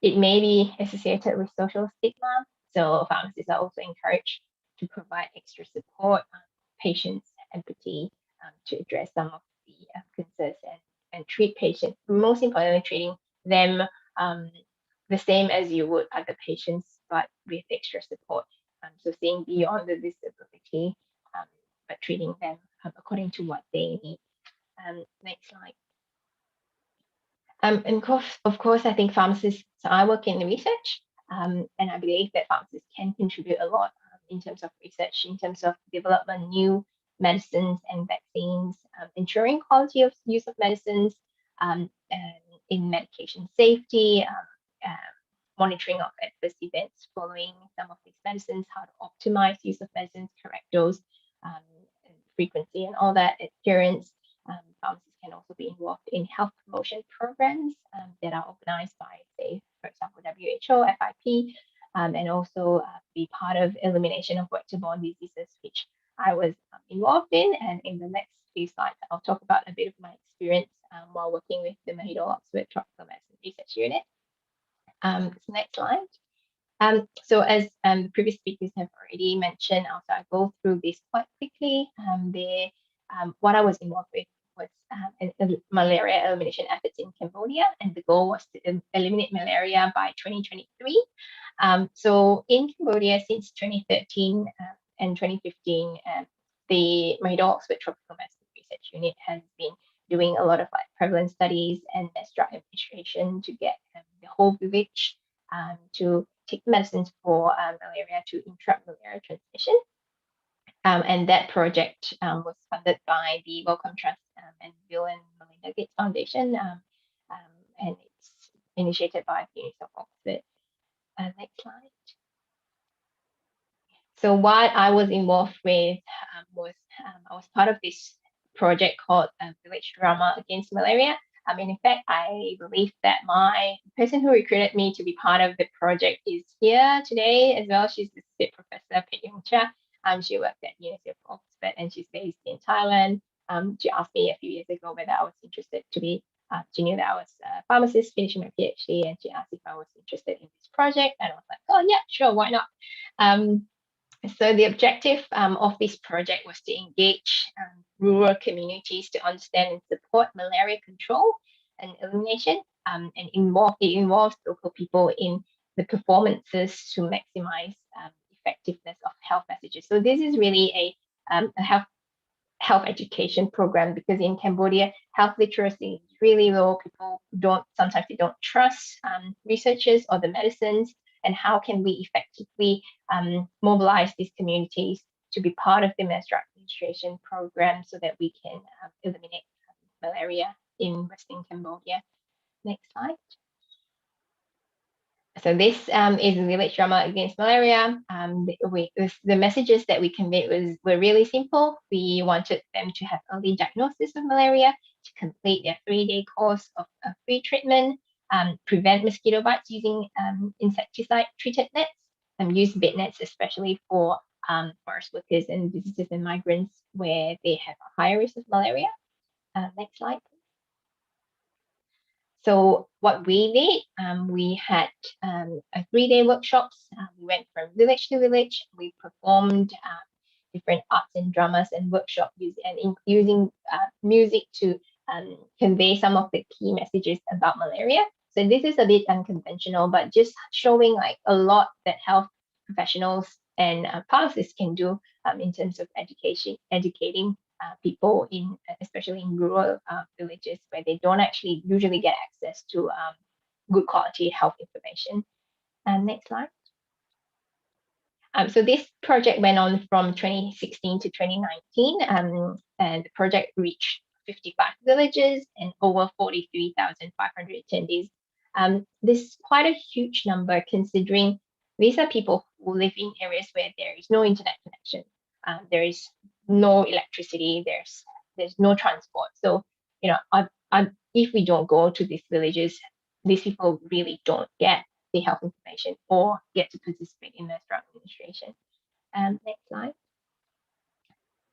it may be associated with social stigma. So pharmacists are also encouraged to provide extra support, patients, empathy to address some of the concerns and treat patients. Most importantly, treating them the same as you would other patients, but with extra support. So seeing beyond the disability, but treating them according to what they need. Next slide. And of course, I think pharmacists are working in research, and I believe that pharmacists can contribute a lot in terms of research, in terms of development new medicines and vaccines, ensuring quality of use of medicines, and in medication safety, monitoring of adverse events following some of these medicines, how to optimize use of medicines, correct dose, frequency, and all that, adherence. Pharmacists can also be involved in health promotion programs that are organized by, say, for example, WHO, FIP, and also be part of elimination of vector-borne diseases, which I was involved in. And in the next few slides, I'll talk about a bit of my experience while working with the Mahidol Oxford Tropical Medicine Research Unit. Next slide. So as the previous speakers have already mentioned, I'll go through this quite quickly. What I was involved with was malaria elimination efforts in Cambodia, and the goal was to eliminate malaria by 2023. So in Cambodia, since 2013 and 2015, the Mahidol Oxford Tropical Medicine Research Unit has been doing a lot of prevalence studies and mass drug administration to get the whole village to take medicines for malaria to interrupt malaria transmission. And that project was funded by the Wellcome Trust and Bill and Melinda Gates Foundation, and it's initiated by the University of Oxford. Next slide. So what I was involved with was I was part of this project called Village Drama Against Malaria. In fact, I believe that my person who recruited me to be part of the project is here today as well. She's the assistant professor, Patio. She worked at University of Oxford and she's based in Thailand. She asked me a few years ago whether I was interested to be, she knew that I was a pharmacist finishing my PhD, and she asked if I was interested in this project. And I was like, oh yeah, sure, why not? So the objective of this project was to engage rural communities to understand and support malaria control and elimination, and it involves local people in the performances to maximize effectiveness of health messages. So this is really a health education program, because in Cambodia, health literacy is really low. People sometimes they don't trust researchers or the medicines. And how can we effectively mobilize these communities to be part of the mass drug administration program so that we can eliminate malaria in Western Cambodia? Next slide. So this is Village Drama Against Malaria. The messages that we conveyed were really simple. We wanted them to have early diagnosis of malaria, to complete their 3-day course of free treatment, prevent mosquito bites using insecticide-treated nets, and use bed nets, especially for forest workers and visitors and migrants where they have a higher risk of malaria. Next slide. So what we did, we had a 3-day workshops. We went from village to village. We performed different arts and dramas and workshop using music to convey some of the key messages about malaria. So this is a bit unconventional, but just showing like a lot that health professionals and pharmacists can do in terms of educating people especially in rural villages where they don't actually usually get access to good quality health information. Next slide. So this project went on from 2016 to 2019, and the project reached 55 villages and over 43,500 attendees. This is quite a huge number, considering these are people who live in areas where there is no internet connection, there is no electricity, there's no transport. So, you know, if we don't go to these villages, these people really don't get the health information or get to participate in mass drug administration. Next slide.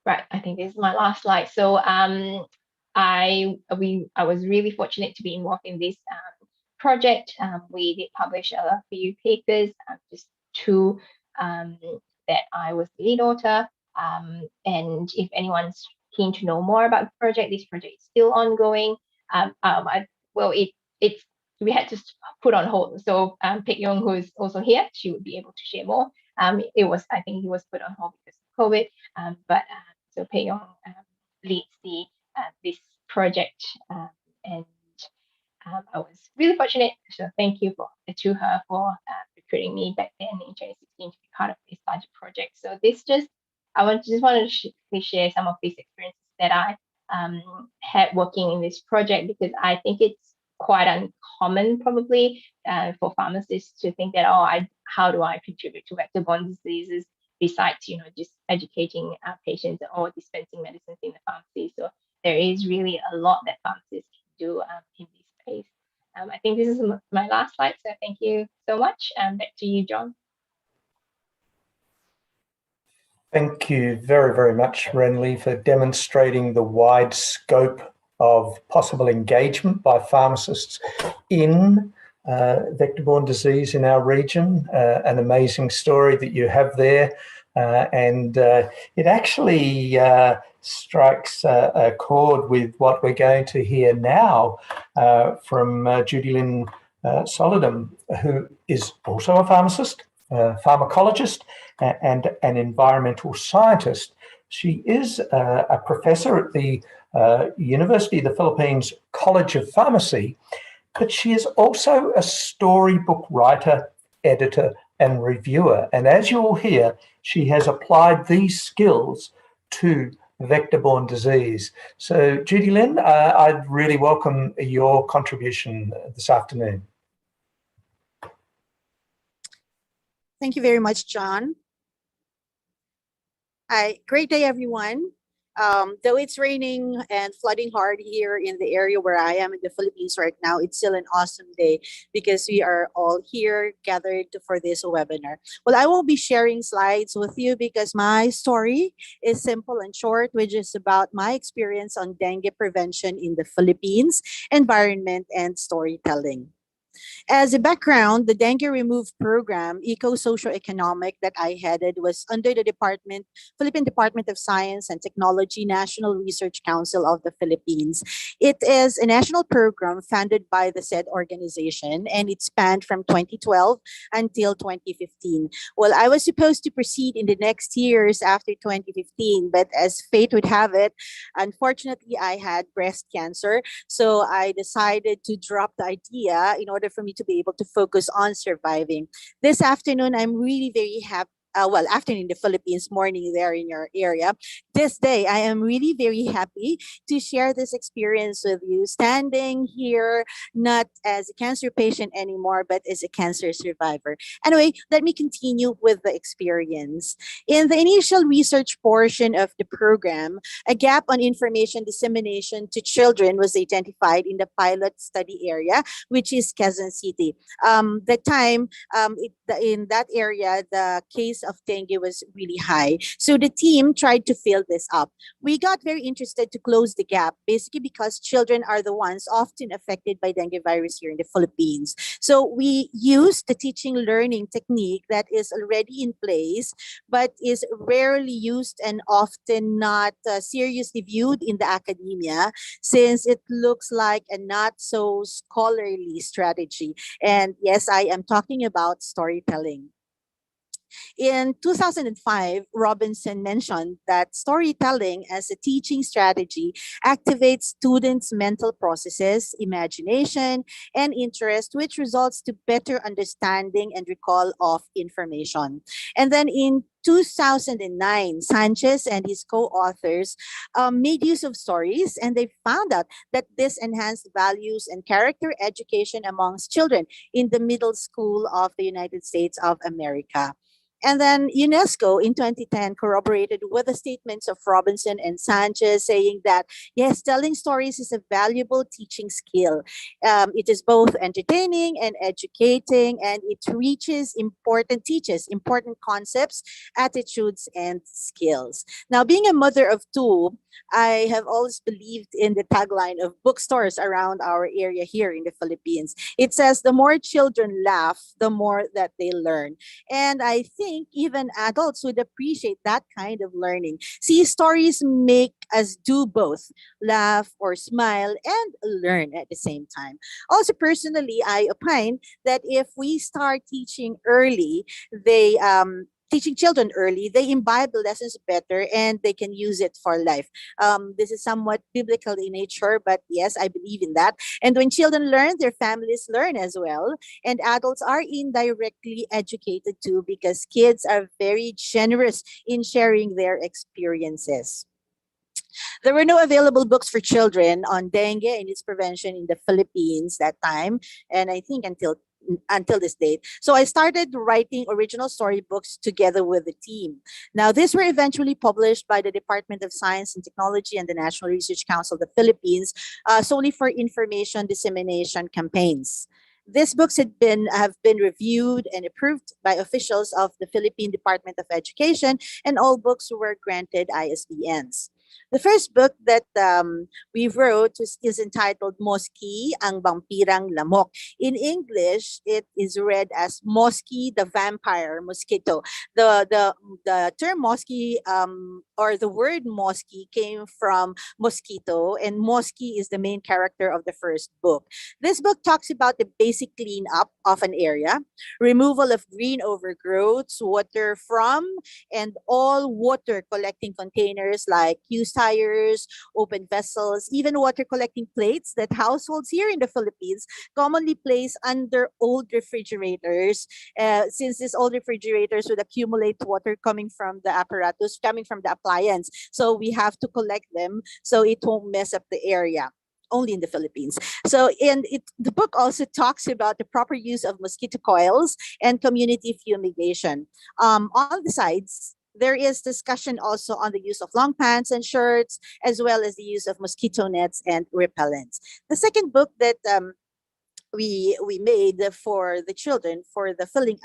Right, I think this is my last slide. So I was really fortunate to be involved in this project. We did publish a few papers, just 2 that I was the lead author. And if anyone's keen to know more about the project, this project is still ongoing. We had to put on hold. So Pek Yong, who is also here, she would be able to share more. I think it was put on hold because of COVID. So Pek Yong leads this project, and I was really fortunate, so thank you to her for recruiting me back then in 2016 to be part of this larger project. So this just wanted to share some of these experiences that I had working in this project, because I think it's quite uncommon probably for pharmacists to think that, how do I contribute to vector-borne diseases besides, just educating patients or dispensing medicines in the pharmacy. So there is really a lot that pharmacists can do in this space. I think this is my last slide, so thank you so much. Back to you, John. Thank you very, very much, Renly, for demonstrating the wide scope of possible engagement by pharmacists in vector-borne disease in our region. An amazing story that you have there. And it actually strikes a chord with what we're going to hear now from Judy Lynn Solidum, who is also a pharmacist, pharmacologist, and an environmental scientist. She is a professor at the University of the Philippines College of Pharmacy, but she is also a storybook writer, editor, and reviewer. And as you will hear, she has applied these skills to vector-borne disease. So, Judy Lynn, I'd really welcome your contribution this afternoon. Thank you very much, John. Hi, great day, everyone. Though it's raining and flooding hard here in the area where I am in the Philippines right now, it's still an awesome day because we are all here gathered for this webinar. Well, I won't be sharing slides with you because my story is simple and short, which is about my experience on dengue prevention in the Philippines, environment, and storytelling. As a background, the Dengue Remove Program, Eco-Socio-Economic, that I headed was under the Philippine Department of Science and Technology, National Research Council of the Philippines. It is a national program funded by the said organization, and it spanned from 2012 until 2015. Well, I was supposed to proceed in the next years after 2015, but as fate would have it, unfortunately, I had breast cancer, so I decided to drop the idea in order for me to be able to focus on surviving. This afternoon, I'm really very happy. Afternoon in the Philippines, morning there in your area. This day, I am really very happy to share this experience with you, standing here not as a cancer patient anymore, but as a cancer survivor. Anyway, let me continue with the experience. In the initial research portion of the program, a gap on information dissemination to children was identified in the pilot study area, which is Quezon City. In that area, the case of dengue was really high. So the team tried to fill this up. We got very interested to close the gap, basically because children are the ones often affected by dengue virus here in the Philippines. So we used the teaching learning technique that is already in place, but is rarely used and often not seriously viewed in the academia, since it looks like a not so scholarly strategy. And yes, I am talking about storytelling. In 2005, Robinson mentioned that storytelling as a teaching strategy activates students' mental processes, imagination, and interest, which results to better understanding and recall of information. And then in 2009, Sanchez and his co-authors made use of stories, and they found out that this enhanced values and character education amongst children in the middle school of the United States of America. And then UNESCO in 2010 corroborated with the statements of Robinson and Sanchez, saying that, yes, telling stories is a valuable teaching skill. It is both entertaining and educating, and it teaches important concepts, attitudes, and skills. Now, being a mother of two, I have always believed in the tagline of bookstores around our area here in the Philippines. It says, the more children laugh, the more that they learn. And I think even adults would appreciate that kind of learning. See, stories make us do both, laugh or smile and learn at the same time. Also, personally, I opine that if we start teaching early, teaching children early, they imbibe the lessons better and they can use it for life. This is somewhat biblical in nature, but yes, I believe in that. And when children learn, their families learn as well. And adults are indirectly educated too, because kids are very generous in sharing their experiences. There were no available books for children on dengue and its prevention in the Philippines that time, and I think until this date. So I started writing original storybooks together with the team. Now, these were eventually published by the Department of Science and Technology and the National Research Council of the Philippines, solely for information dissemination campaigns. These books have been reviewed and approved by officials of the Philippine Department of Education, and all books were granted ISBNs. The first book that we wrote is entitled Mosky, ang Vampirang Lamok. In English, it is read as Mosky, the Vampire Mosquito. The term Mosky, or the word Mosky, came from mosquito, and Mosky is the main character of the first book. This book talks about the basic cleanup of an area, removal of green overgrowths, water from and all water collecting containers like used tires, open vessels, even water collecting plates that households here in the Philippines commonly place under old refrigerators, since these old refrigerators would accumulate water coming from the apparatus, coming from the appliance. So we have to collect them so it won't mess up the area. Only in the Philippines. So, the book also talks about the proper use of mosquito coils and community fumigation. On the sides, there is discussion also on the use of long pants and shirts, as well as the use of mosquito nets and repellents. The second book that we made for the children for the filling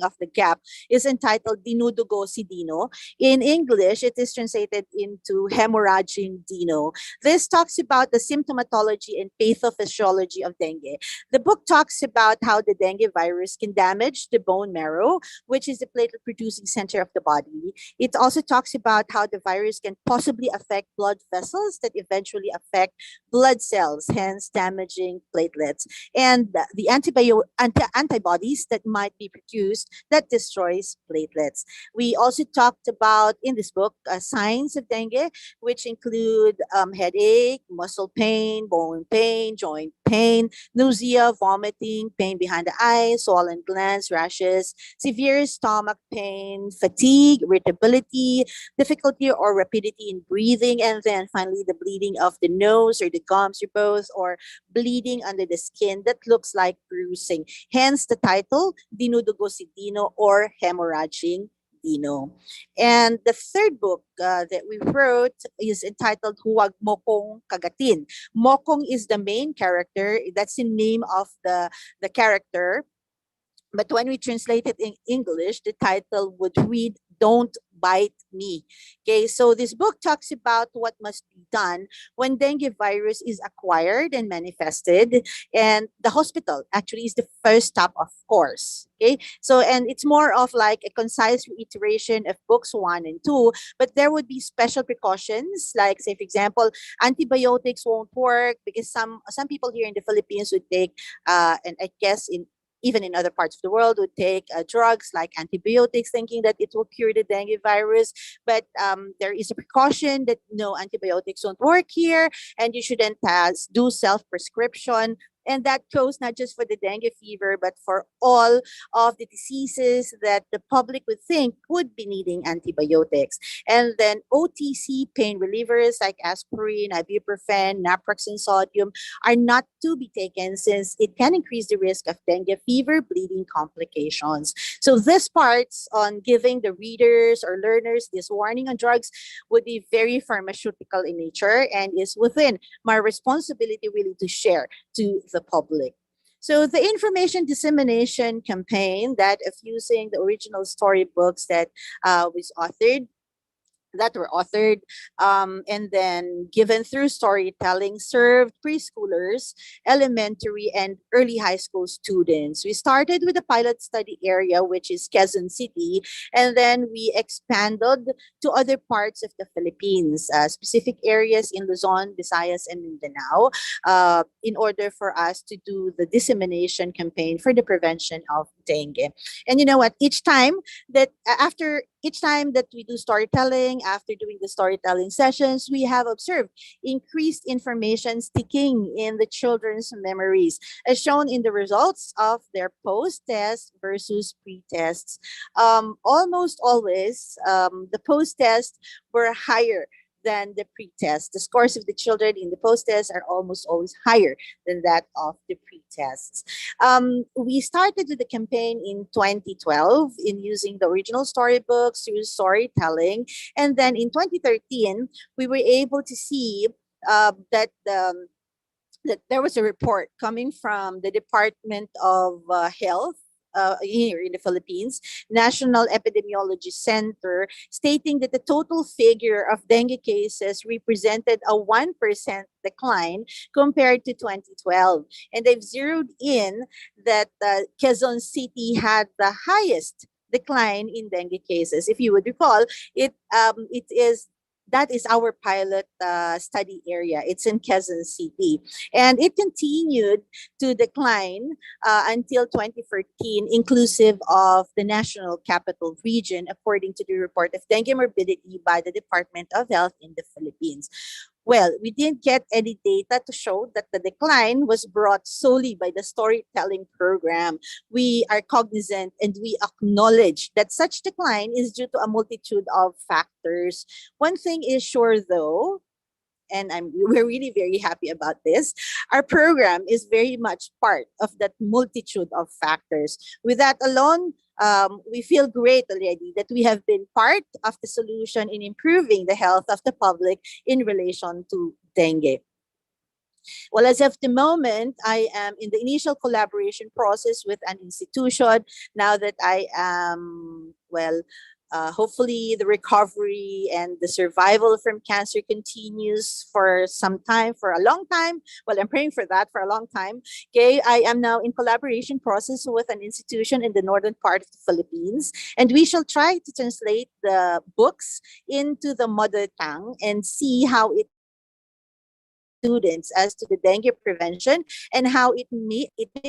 of the gap is entitled Dinudugo si Dino. In English, it is translated into hemorrhaging Dino. This talks about the symptomatology and pathophysiology of dengue. The book talks about how the dengue virus can damage the bone marrow, which is the platelet producing center of the body. It also talks about how the virus can possibly affect blood vessels that eventually affect blood cells, hence damaging platelets, and the antibodies that might be produced that destroys platelets. We also talked about in this book signs of dengue, which include headache, muscle pain, bone pain, joint pain, nausea, vomiting, pain behind the eyes, swollen glands, rashes, severe stomach pain, fatigue, irritability, difficulty or rapidity in breathing, and then finally the bleeding of the nose or the gums or both, or bleeding under the skin that looks like bruising. Hence the title, Dinudugo si Dino, or Hemorrhaging Dino. And the third book that we wrote is entitled Huwag Mo Kong Kagatin. Mokong is the main character. That's the name of the character. But when we translate it in English, the title would read, Don't Bite Me. Okay, so this book talks about what must be done when dengue virus is acquired and manifested. And the hospital actually is the first stop, of course. Okay, so, and it's more of like a concise reiteration of books 1 and 2, but there would be special precautions, like, say, for example, antibiotics won't work because some people here in the Philippines would take, and I guess even in other parts of the world, would take drugs like antibiotics, thinking that it will cure the dengue virus. But there is a precaution that no, antibiotics won't work here, and you shouldn't do self-prescription. And that goes not just for the dengue fever, but for all of the diseases that the public would think would be needing antibiotics. And then OTC pain relievers like aspirin, ibuprofen, naproxen sodium are not to be taken, since it can increase the risk of dengue fever, bleeding complications. So this parts on giving the readers or learners this warning on drugs would be very pharmaceutical in nature, and is within my responsibility really to share to the public. So the information dissemination campaign, that of using the original storybooks that was authored that were authored and then given through storytelling served preschoolers, elementary, and early high school students. We started with a pilot study area, which is Quezon City, and then we expanded to other parts of the Philippines, specific areas in Luzon, Visayas, and Mindanao, in order for us to do the dissemination campaign for the prevention of dengue. And you know what? Each time that we do storytelling, after doing the storytelling sessions, we have observed increased information sticking in the children's memories, as shown in the results of their post-test versus pre-tests. Almost always, the post-test were higher than the pre-test. The scores of the children in the post-test are almost always higher than that of the pre-tests. We started with the campaign in 2012 in using the original storybooks through storytelling. And then in 2013, we were able to see that there was a report coming from the Department of Health here in the Philippines, National Epidemiology Center, stating that the total figure of dengue cases represented a 1% decline compared to 2012. And they've zeroed in that Quezon City had the highest decline in dengue cases. If you would recall, that is our pilot study area. It's in Quezon City. And it continued to decline until 2014, inclusive of the National Capital Region, according to the report of dengue morbidity by the Department of Health in the Philippines. Well, we didn't get any data to show that the decline was brought solely by the storytelling program. We are cognizant and we acknowledge that such decline is due to a multitude of factors. One thing is sure though, and we're really very happy about this. Our program is very much part of that multitude of factors. With that alone, we feel great already that we have been part of the solution in improving the health of the public in relation to dengue. Well, as of the moment, I am in the initial collaboration process with an institution. Now that I am, hopefully the recovery and the survival from cancer continues for some time, for a long time. Well, I'm praying for that for a long time. Okay, I am now in collaboration process with an institution in the northern part of the Philippines, and we shall try to translate the books into the mother tongue and see how it students as to the dengue prevention and how it may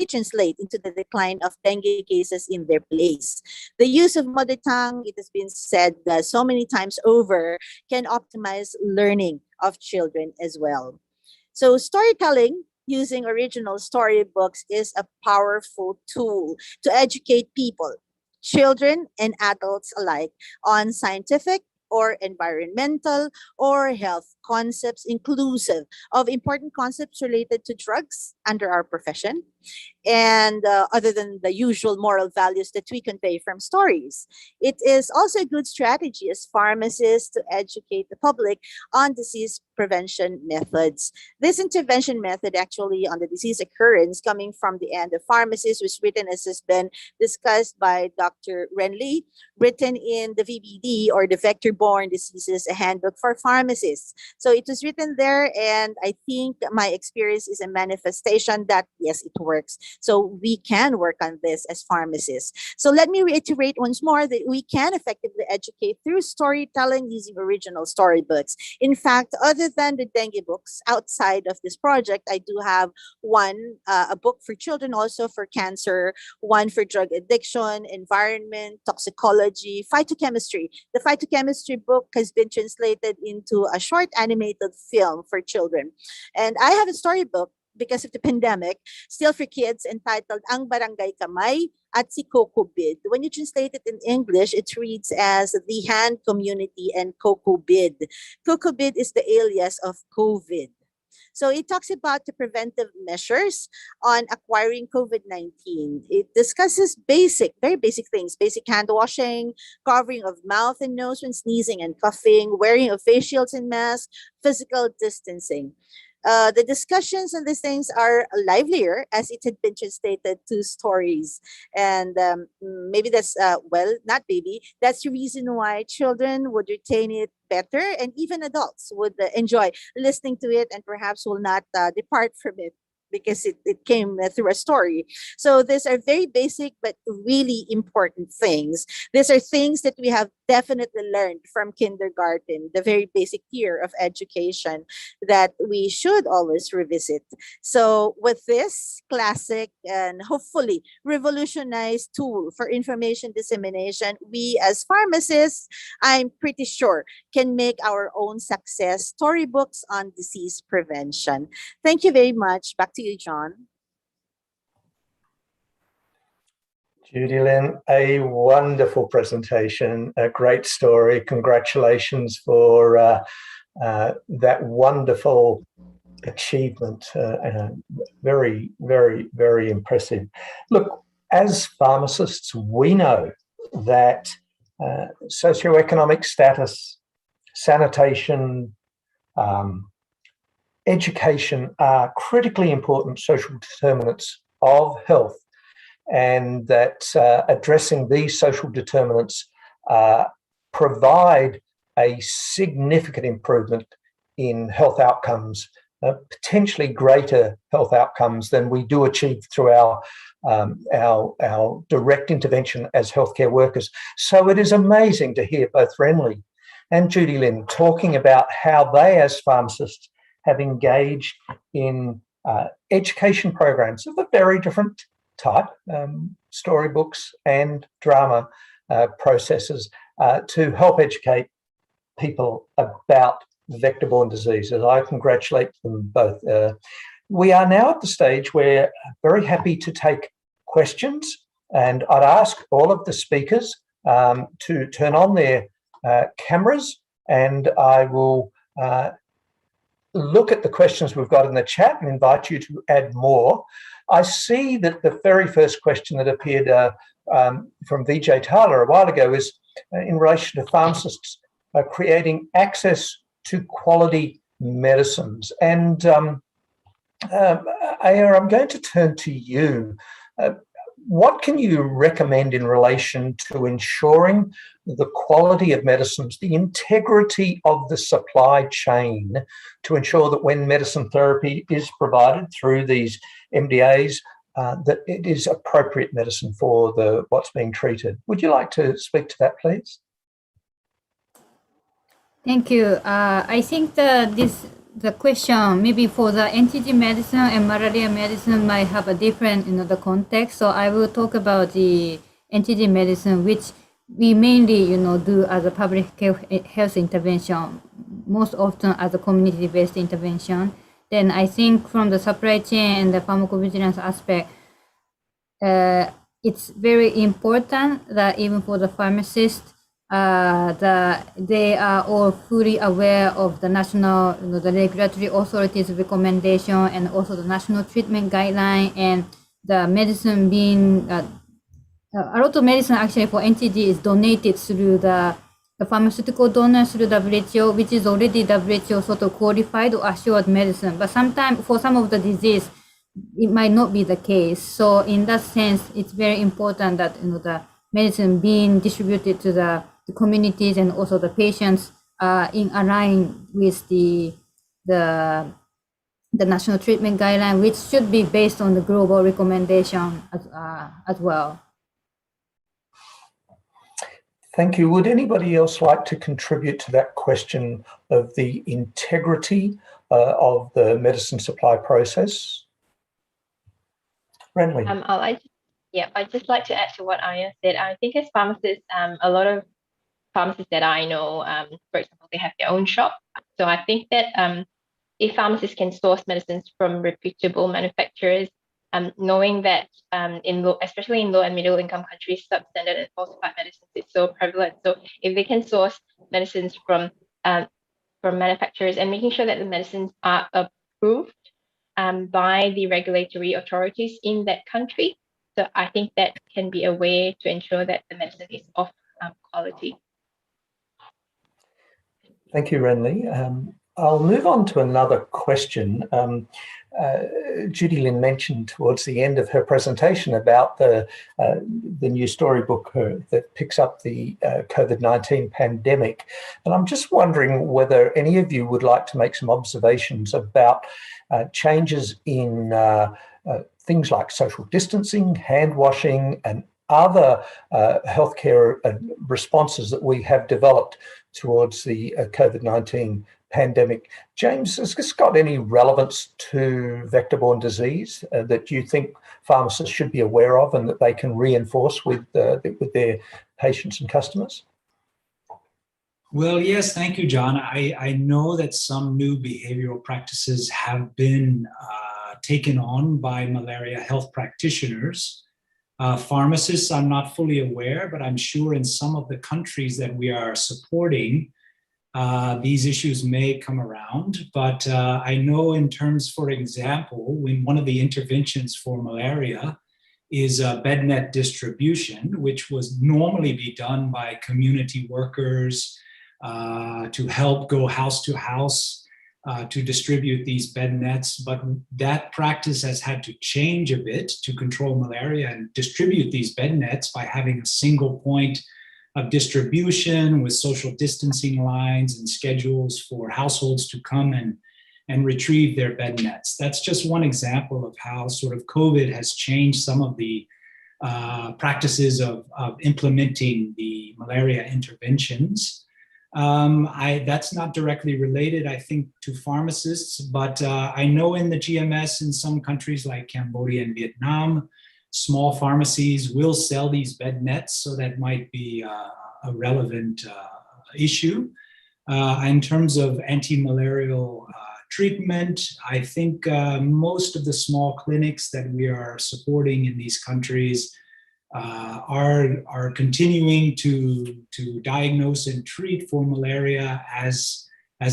translate into the decline of dengue cases in their place. The use of mother tongue, it has been said so many times over, can optimize learning of children as well. So storytelling using original storybooks is a powerful tool to educate people, children and adults alike, on scientific or environmental or health concepts, inclusive of important concepts related to drugs under our profession, and other than the usual moral values that we convey from stories. It is also a good strategy as pharmacists to educate the public on disease prevention methods. This intervention method actually on the disease occurrence coming from the end of pharmacists was written, as has been discussed by Dr. Renly, written in the VBD or the Vector-borne Diseases, a handbook for pharmacists. So it was written there, and I think my experience is a manifestation that yes, it works. So we can work on this as pharmacists. So let me reiterate once more that we can effectively educate through storytelling using original storybooks. In fact, other than the dengue books, outside of this project, I do have one, a book for children also for cancer, one for drug addiction, environment, toxicology, phytochemistry. The phytochemistry book has been translated into a short animated film for children. And I have a storybook because of the pandemic, still for kids, entitled Ang Barangay Kamay at Si Coco Bid. When you translate it in English, it reads as The Hand Community and Coco Bid. Coco Bid is the alias of COVID. So it talks about the preventive measures on acquiring COVID-19. It discusses very basic things, basic hand washing, covering of mouth and nose when sneezing and coughing, wearing of face shields and masks, physical distancing. The discussions on these things are livelier as it had been translated to stories. And maybe that's, not maybe, that's the reason why children would retain it better, and even adults would enjoy listening to it and perhaps will not depart from it because it came through a story. So these are very basic but really important things. These are things that we have definitely learned from kindergarten, the very basic year of education that we should always revisit. So with this classic and hopefully revolutionized tool for information dissemination, we as pharmacists, I'm pretty sure, can make our own success storybooks on disease prevention. Thank you very much. Back to you, John. Judy Lynn, a wonderful presentation, a great story. Congratulations for that wonderful achievement. Very, very, very impressive. Look, as pharmacists, we know that socioeconomic status, sanitation, education are critically important social determinants of health, and that addressing these social determinants provide a significant improvement in health outcomes, potentially greater health outcomes than we do achieve through our direct intervention as healthcare workers. So it is amazing to hear both Renly and Judy Lynn talking about how they, as pharmacists, have engaged in education programs of a very different type, storybooks and drama processes to help educate people about vector-borne diseases. I congratulate them both. We are now at the stage where I'm very happy to take questions, and I'd ask all of the speakers to turn on their cameras, and I will look at the questions we've got in the chat and invite you to add more. I see that the very first question that appeared from Vijay Thaler a while ago is in relation to pharmacists creating access to quality medicines. And Aya, I'm going to turn to you. What can you recommend in relation to ensuring the quality of medicines, the integrity of the supply chain, to ensure that when medicine therapy is provided through these MDAs, that it is appropriate medicine for what's being treated? Would you like to speak to that, please? Thank you. I think the question maybe for the NTD medicine and malaria medicine might have a different the context. So I will talk about the NTD medicine, which we mainly do as a public health intervention, most often as a community-based intervention. Then I think from the supply chain and the pharmacovigilance aspect, it's very important that even for the pharmacists, they are all fully aware of the national, the regulatory authorities' recommendation, and also the national treatment guideline, and the medicine being, a lot of medicine actually for NTD is donated through the pharmaceutical donors through WHO, which is already WHO sort of qualified or assured medicine. But sometimes for some of the disease, it might not be the case. So in that sense, it's very important that the medicine being distributed to the communities and also the patients in align with the national treatment guideline, which should be based on the global recommendation as well. Thank you. Would anybody else like to contribute to that question of the integrity of the medicine supply process? Renly. I'd just like to add to what Aya said. I think as pharmacists, a lot of pharmacists that I know, for example, they have their own shop. So I think that if pharmacists can source medicines from reputable manufacturers, knowing that especially in low and middle income countries, substandard and falsified medicines is so prevalent. So if they can source medicines from manufacturers and making sure that the medicines are approved by the regulatory authorities in that country, so I think that can be a way to ensure that the medicine is of quality. Thank you, Renly. I'll move on to another question. Judy Lynn mentioned towards the end of her presentation about the new storybook that picks up the COVID-19 pandemic. And I'm just wondering whether any of you would like to make some observations about changes in things like social distancing, hand washing, and other healthcare responses that we have developed towards the COVID-19 pandemic. James, has this got any relevance to vector-borne disease that you think pharmacists should be aware of and that they can reinforce with their patients and customers? Well, yes, thank you, John. I know that some new behavioral practices have been taken on by malaria health practitioners. Pharmacists, I'm not fully aware, but I'm sure in some of the countries that we are supporting, these issues may come around. But I know in terms, for example, when one of the interventions for malaria is bed net distribution, which was normally be done by community workers to help go house to house to distribute these bed nets. But that practice has had to change a bit to control malaria and distribute these bed nets by having a single point of distribution with social distancing lines and schedules for households to come and retrieve their bed nets. That's just one example of how sort of COVID has changed some of the practices of implementing the malaria interventions. That's not directly related, I think, to pharmacists, but I know in the GMS in some countries like Cambodia and Vietnam, small pharmacies will sell these bed nets, so that might be a relevant issue. In terms of anti-malarial treatment, I think most of the small clinics that we are supporting in these countries are continuing to diagnose and treat for malaria as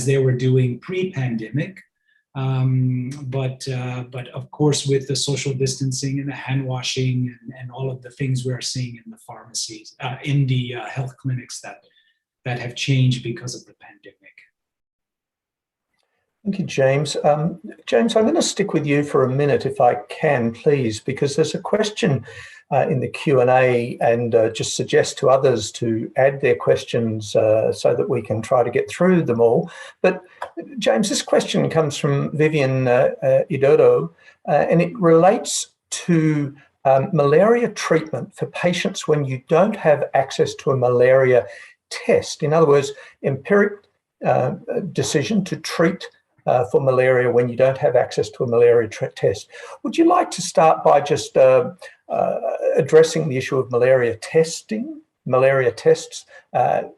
they were doing pre-pandemic. But of course, with the social distancing and the hand washing and all of the things we are seeing in the pharmacies, in the health clinics that have changed because of the pandemic. Thank you, James. James, I'm going to stick with you for a minute if I can, please, because there's a question in the Q&A and just suggest to others to add their questions so that we can try to get through them all. But James, this question comes from Vivian Idodo, and it relates to malaria treatment for patients when you don't have access to a malaria test. In other words, empiric decision to treat for malaria when you don't have access to a malaria test. Would you like to start by just addressing the issue of malaria tests,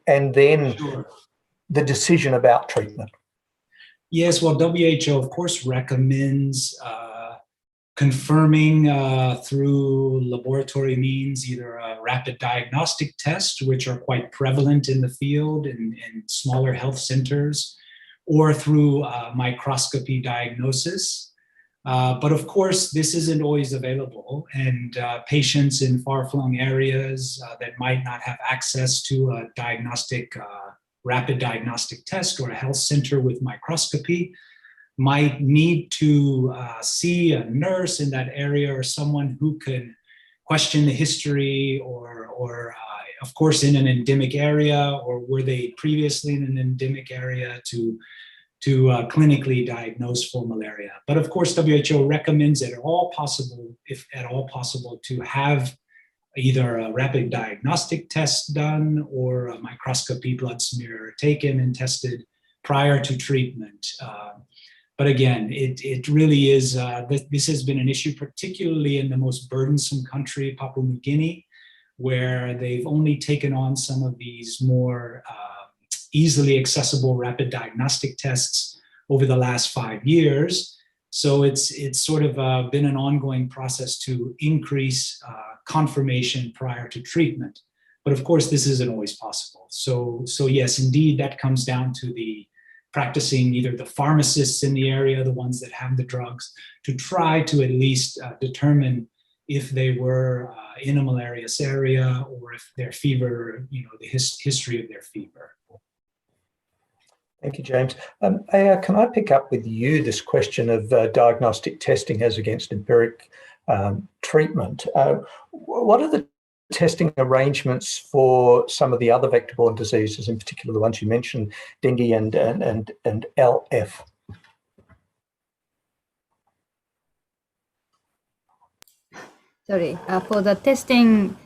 and then Sure. the decision about treatment? Yes, well, WHO, of course, recommends confirming through laboratory means, either a rapid diagnostic test, which are quite prevalent in the field in smaller health centers, or through microscopy diagnosis. But of course, this isn't always available, and patients in far-flung areas that might not have access to a rapid diagnostic test or a health center with microscopy might need to see a nurse in that area or someone who can question the history or of course, in an endemic area, or were they previously in an endemic area to clinically diagnose for malaria. But of course, WHO recommends if at all possible, to have either a rapid diagnostic test done or a microscopy blood smear taken and tested prior to treatment. But again, it really is, this has been an issue, particularly in the most burdensome country, Papua New Guinea, where they've only taken on some of these more easily accessible rapid diagnostic tests over the last 5 years. So it's sort of been an ongoing process to increase confirmation prior to treatment. But of course, this isn't always possible. So yes, indeed, that comes down to the practicing, either the pharmacists in the area, the ones that have the drugs, to try to at least determine if they were in a malarious area, or if their fever, the history of their fever. Thank you, James. Aya, can I pick up with you this question of diagnostic testing as against empiric treatment? What are the testing arrangements for some of the other vector-borne diseases, in particular the ones you mentioned, dengue and LF? Sorry, for the testing,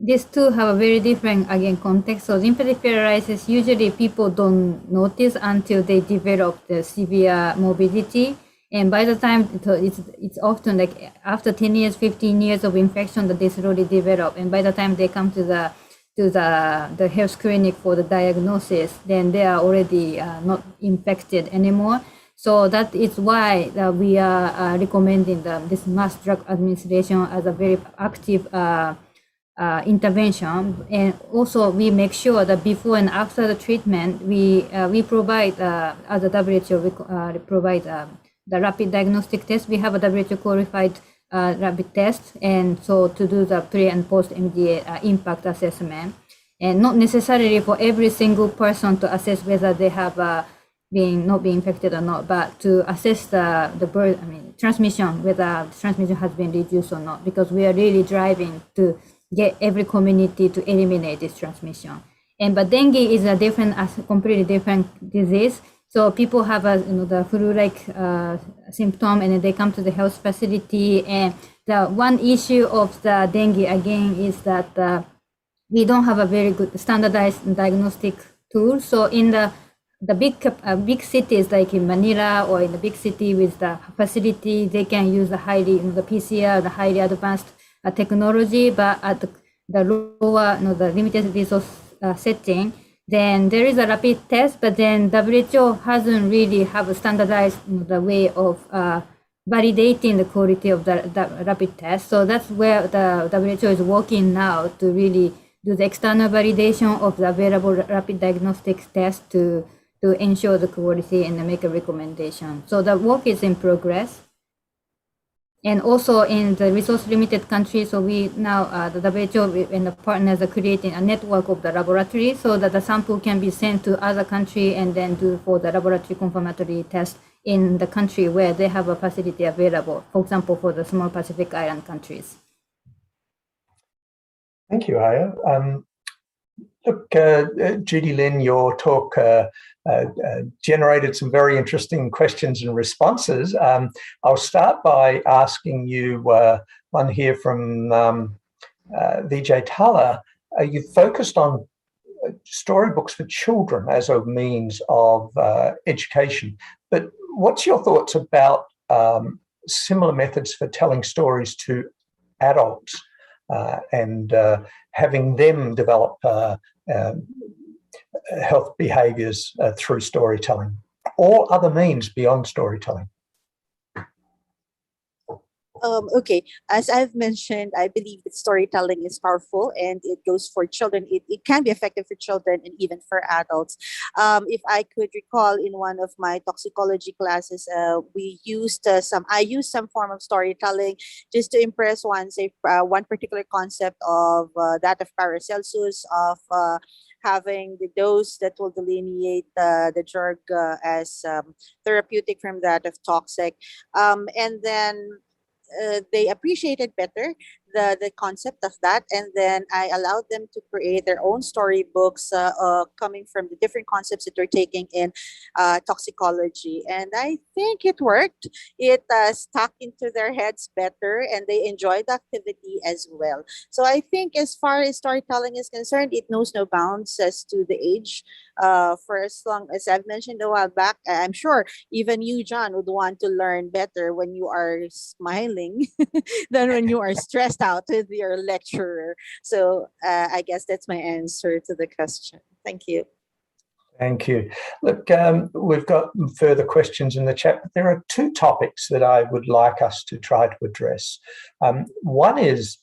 these two have a very different, again, context. So lymphatic paralysis, usually people don't notice until they develop the severe morbidity. And by the time, it's often like after 10 years, 15 years of infection that they slowly develop. And by the time they come to the health clinic for the diagnosis, then they are already not infected anymore. So that is why we are recommending this mass drug administration as a very active intervention. And also we make sure that before and after the treatment, we provide, as a WHO, we provide the rapid diagnostic test. We have a WHO qualified rapid test, and so to do the pre and post MDA impact assessment, and not necessarily for every single person to assess whether they have not being infected or not, but to assess the transmission, whether transmission has been reduced or not, because we are really driving to get every community to eliminate this transmission. But dengue is a completely different disease. So people have the flu-like symptom, and then they come to the health facility. And the one issue of the dengue again is that we don't have a very good standardized diagnostic tool. So in the big cities like in Manila or in the big city with the facility, they can use the PCR, the highly advanced technology. But at the lower, the limited resource setting, then there is a rapid test, but then WHO hasn't really have a standardized the way of validating the quality of the rapid test. So that's where the WHO is working now to really do the external validation of the available rapid diagnostic test to ensure the quality and make a recommendation. So the work is in progress. And also in the resource limited countries, so we now, the WHO and the partners are creating a network of the laboratory so that the sample can be sent to other country and then do for the laboratory confirmatory test in the country where they have a facility available, for example, for the small Pacific Island countries. Thank you, Aya. Look, Judy Lynn, your talk generated some very interesting questions and responses. I'll start by asking you one here from Vijay Tala. You focused on storybooks for children as a means of education, but what's your thoughts about similar methods for telling stories to adults and having them develop health behaviours through storytelling or other means beyond storytelling? Okay, as I've mentioned, I believe that storytelling is powerful and it goes for children. It can be effective for children and even for adults. If I could recall in one of my toxicology classes, I used some form of storytelling just to impress one particular concept of that of Paracelsus, of having the dose that will delineate the drug as therapeutic from that of toxic. And then they appreciated better the concept of that, and then I allowed them to create their own storybooks coming from the different concepts that they're taking in toxicology, and I think it worked. It stuck into their heads better, and they enjoyed the activity as well. So I think as far as storytelling is concerned, it knows no bounds as to the age. For as long as I've mentioned a while back, I'm sure even you, John, would want to learn better when you are smiling than when you are stressed out with your lecturer. So I guess that's my answer to the question. Thank you. Thank you. Look, we've got further questions in the chat, but there are two topics that I would like us to try to address. One is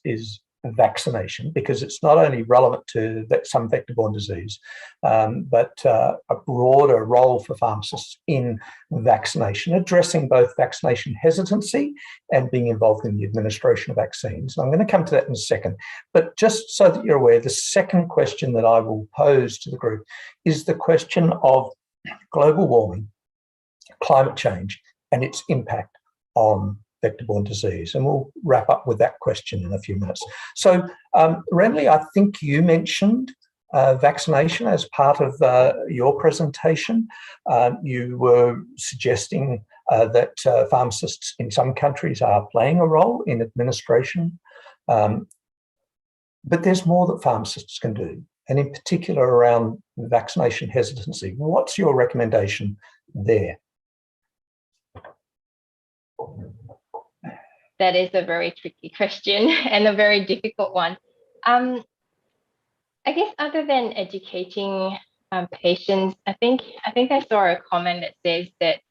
vaccination, because it's not only relevant to some vector-borne disease, but a broader role for pharmacists in vaccination, addressing both vaccination hesitancy and being involved in the administration of vaccines. I'm going to come to that in a second. But just so that you're aware, the second question that I will pose to the group is the question of global warming, climate change, and its impact on vector-borne disease. And we'll wrap up with that question in a few minutes. So, Renly, I think you mentioned vaccination as part of your presentation. You were suggesting that pharmacists in some countries are playing a role in administration. But there's more that pharmacists can do, and in particular around vaccination hesitancy. What's your recommendation there? That is a very tricky question and a very difficult one. I guess other than educating patients, I think I saw a comment that says that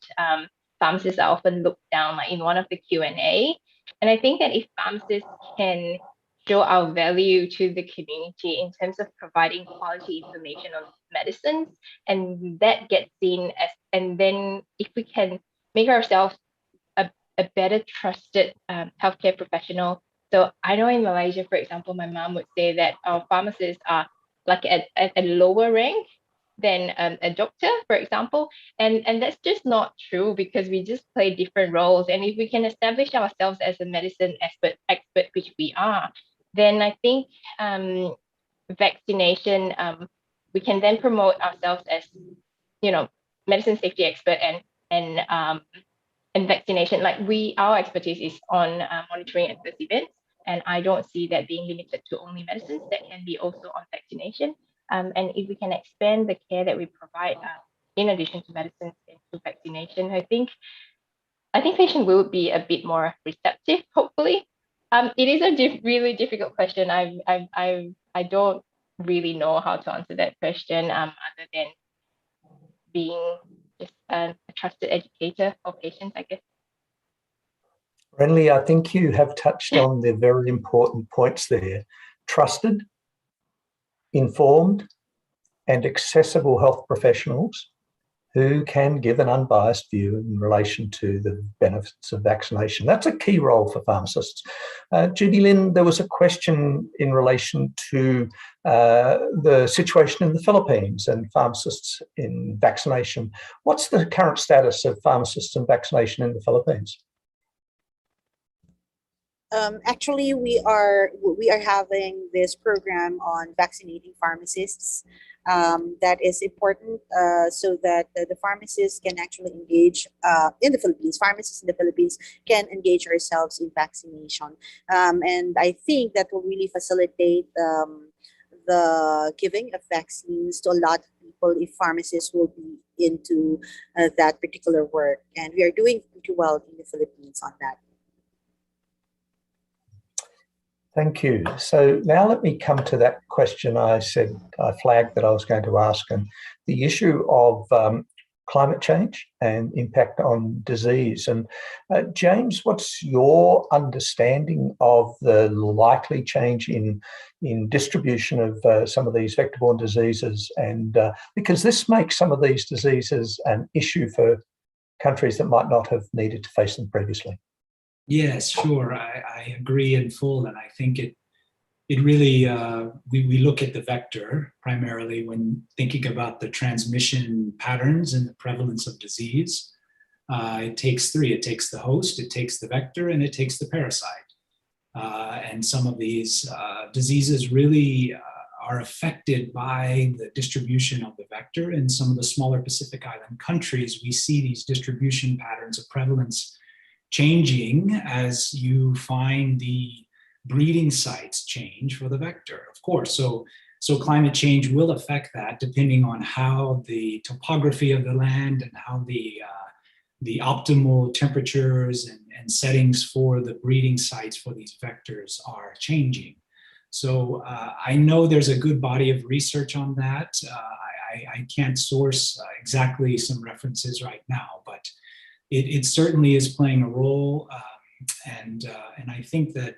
pharmacists are often looked down, like in one of the Q&A. And I think that if pharmacists can show our value to the community in terms of providing quality information on medicines, and that gets seen as, and then if we can make ourselves a better trusted healthcare professional. So I know in Malaysia, for example, my mom would say that our pharmacists are like at a lower rank than a doctor, for example. And that's just not true, because we just play different roles. And if we can establish ourselves as a medicine expert, which we are, then I think vaccination, we can then promote ourselves as, medicine safety expert and vaccination. Like our expertise is on monitoring adverse events, and I don't see that being limited to only medicines. That can be also on vaccination. And if we can expand the care that we provide in addition to medicines into vaccination, I think patients will be a bit more receptive, hopefully. It is a really difficult question. I don't really know how to answer that question other than being just a trusted educator for patients, I guess. Renly, I think you have touched on the very important points there. Trusted, informed, and accessible health professionals who can give an unbiased view in relation to the benefits of vaccination. That's a key role for pharmacists. Judy Lin, there was a question in relation to the situation in the Philippines and pharmacists in vaccination. What's the current status of pharmacists and vaccination in the Philippines? Actually, we are having this program on vaccinating pharmacists. That is important so that the pharmacists can actually engage in the Philippines. Pharmacists in the Philippines can engage ourselves in vaccination. And I think that will really facilitate the giving of vaccines to a lot of people if pharmacists will be into that particular work. And we are doing pretty well in the Philippines on that. Thank you. So now let me come to that question I flagged that I was going to ask, and the issue of climate change and impact on disease. And James, what's your understanding of the likely change in distribution of some of these vector-borne diseases? And because this makes some of these diseases an issue for countries that might not have needed to face them previously. Yes, sure. I agree in full, and I think it really we look at the vector primarily when thinking about the transmission patterns and the prevalence of disease. It takes three. It takes the host, it takes the vector, and it takes the parasite. And some of these diseases really are affected by the distribution of the vector. In some of the smaller Pacific Island countries, we see these distribution patterns of prevalence changing as you find the breeding sites change for the vector, of course. So climate change will affect that depending on how the topography of the land and how the optimal temperatures and settings for the breeding sites for these vectors are changing. So I know there's a good body of research on that. I can't source exactly some references right now, but it certainly is playing a role, and I think that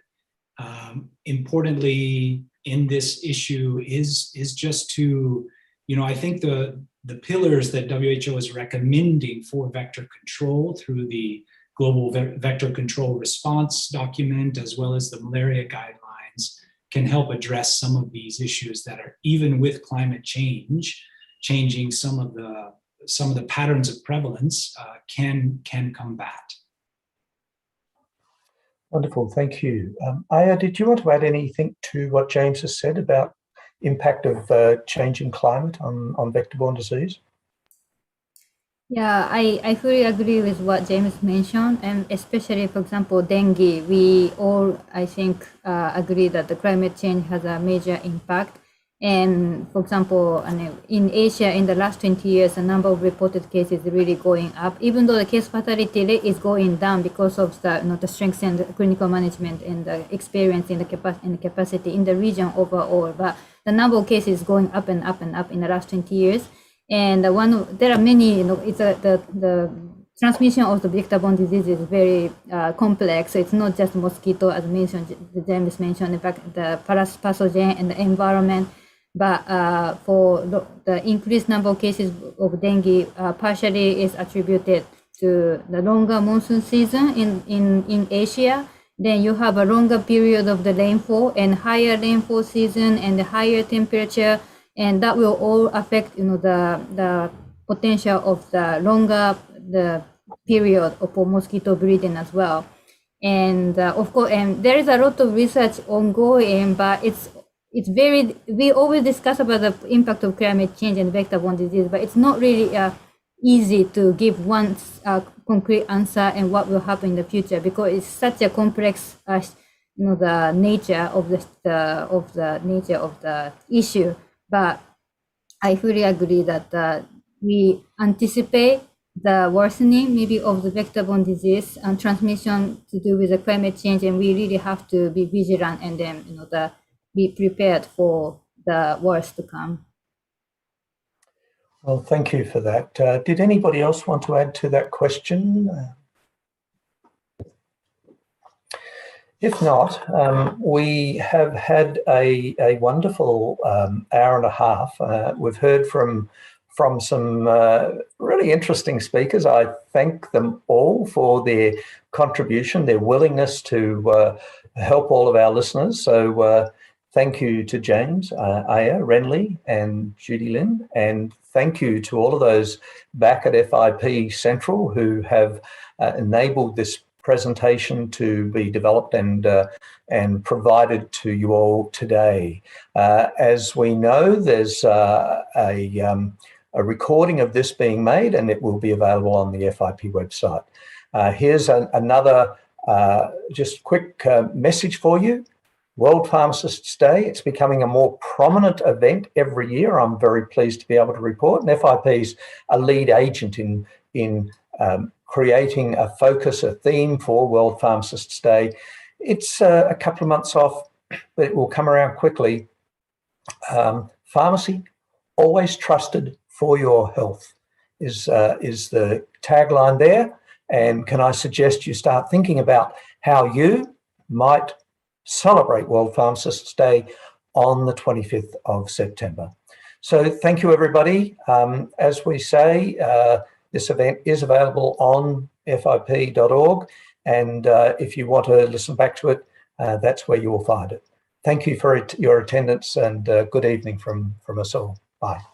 Importantly, in this issue is just to, I think the pillars that WHO is recommending for vector control through the Global Vector Control Response document, as well as the malaria guidelines, can help address some of these issues that are, even with climate change, changing some of the patterns of prevalence can combat. Wonderful, thank you. Aya, did you want to add anything to what James has said about impact of changing climate on vector-borne disease? Yeah, I fully agree with what James mentioned, and especially, for example, dengue. We all, I think, agree that the climate change has a major impact. And for example, in Asia, in the last 20 years, the number of reported cases is really going up, even though the case fatality rate is going down because of the strength and the clinical management and the experience in the capacity in the region overall. But the number of cases is going up and up and up in the last 20 years. And there are many, it's the transmission of the vector-borne disease is very complex. So it's not just mosquito, as mentioned, James mentioned, in fact, the pathogen and the environment. But for the increased number of cases of dengue, partially is attributed to the longer monsoon season in Asia. Then you have a longer period of the rainfall and higher rainfall season and the higher temperature, and that will all affect the potential of the longer the period for mosquito breeding as well. And of course, and there is a lot of research ongoing, but we always discuss about the impact of climate change and vector-borne disease, but it's not really easy to give one concrete answer and what will happen in the future, because it's such a complex, the nature of the issue. But I fully agree that we anticipate the worsening maybe of the vector-borne disease and transmission to do with the climate change, and we really have to be vigilant and then be prepared for the worst to come. Well, thank you for that. Did anybody else want to add to that question? If not, we have had a wonderful hour and a half. We've heard from some really interesting speakers. I thank them all for their contribution, their willingness to help all of our listeners. So thank you to James, Aya, Renly, and Judy Lynn, and thank you to all of those back at FIP Central who have enabled this presentation to be developed and provided to you all today. As we know, there's a recording of this being made, and it will be available on the FIP website. Here's another just quick message for you. World Pharmacists Day, it's becoming a more prominent event every year. I'm very pleased to be able to report, and FIP's a lead agent in creating a focus, a theme for World Pharmacists Day. It's a couple of months off, but it will come around quickly. Pharmacy, always trusted for your health is the tagline there. And can I suggest you start thinking about how you might celebrate World Pharmacists Day on the 25th of September. So thank you, everybody. As we say, this event is available on fip.org, and if you want to listen back to it, that's where you will find it. Thank you for your attendance, and good evening from us all. Bye.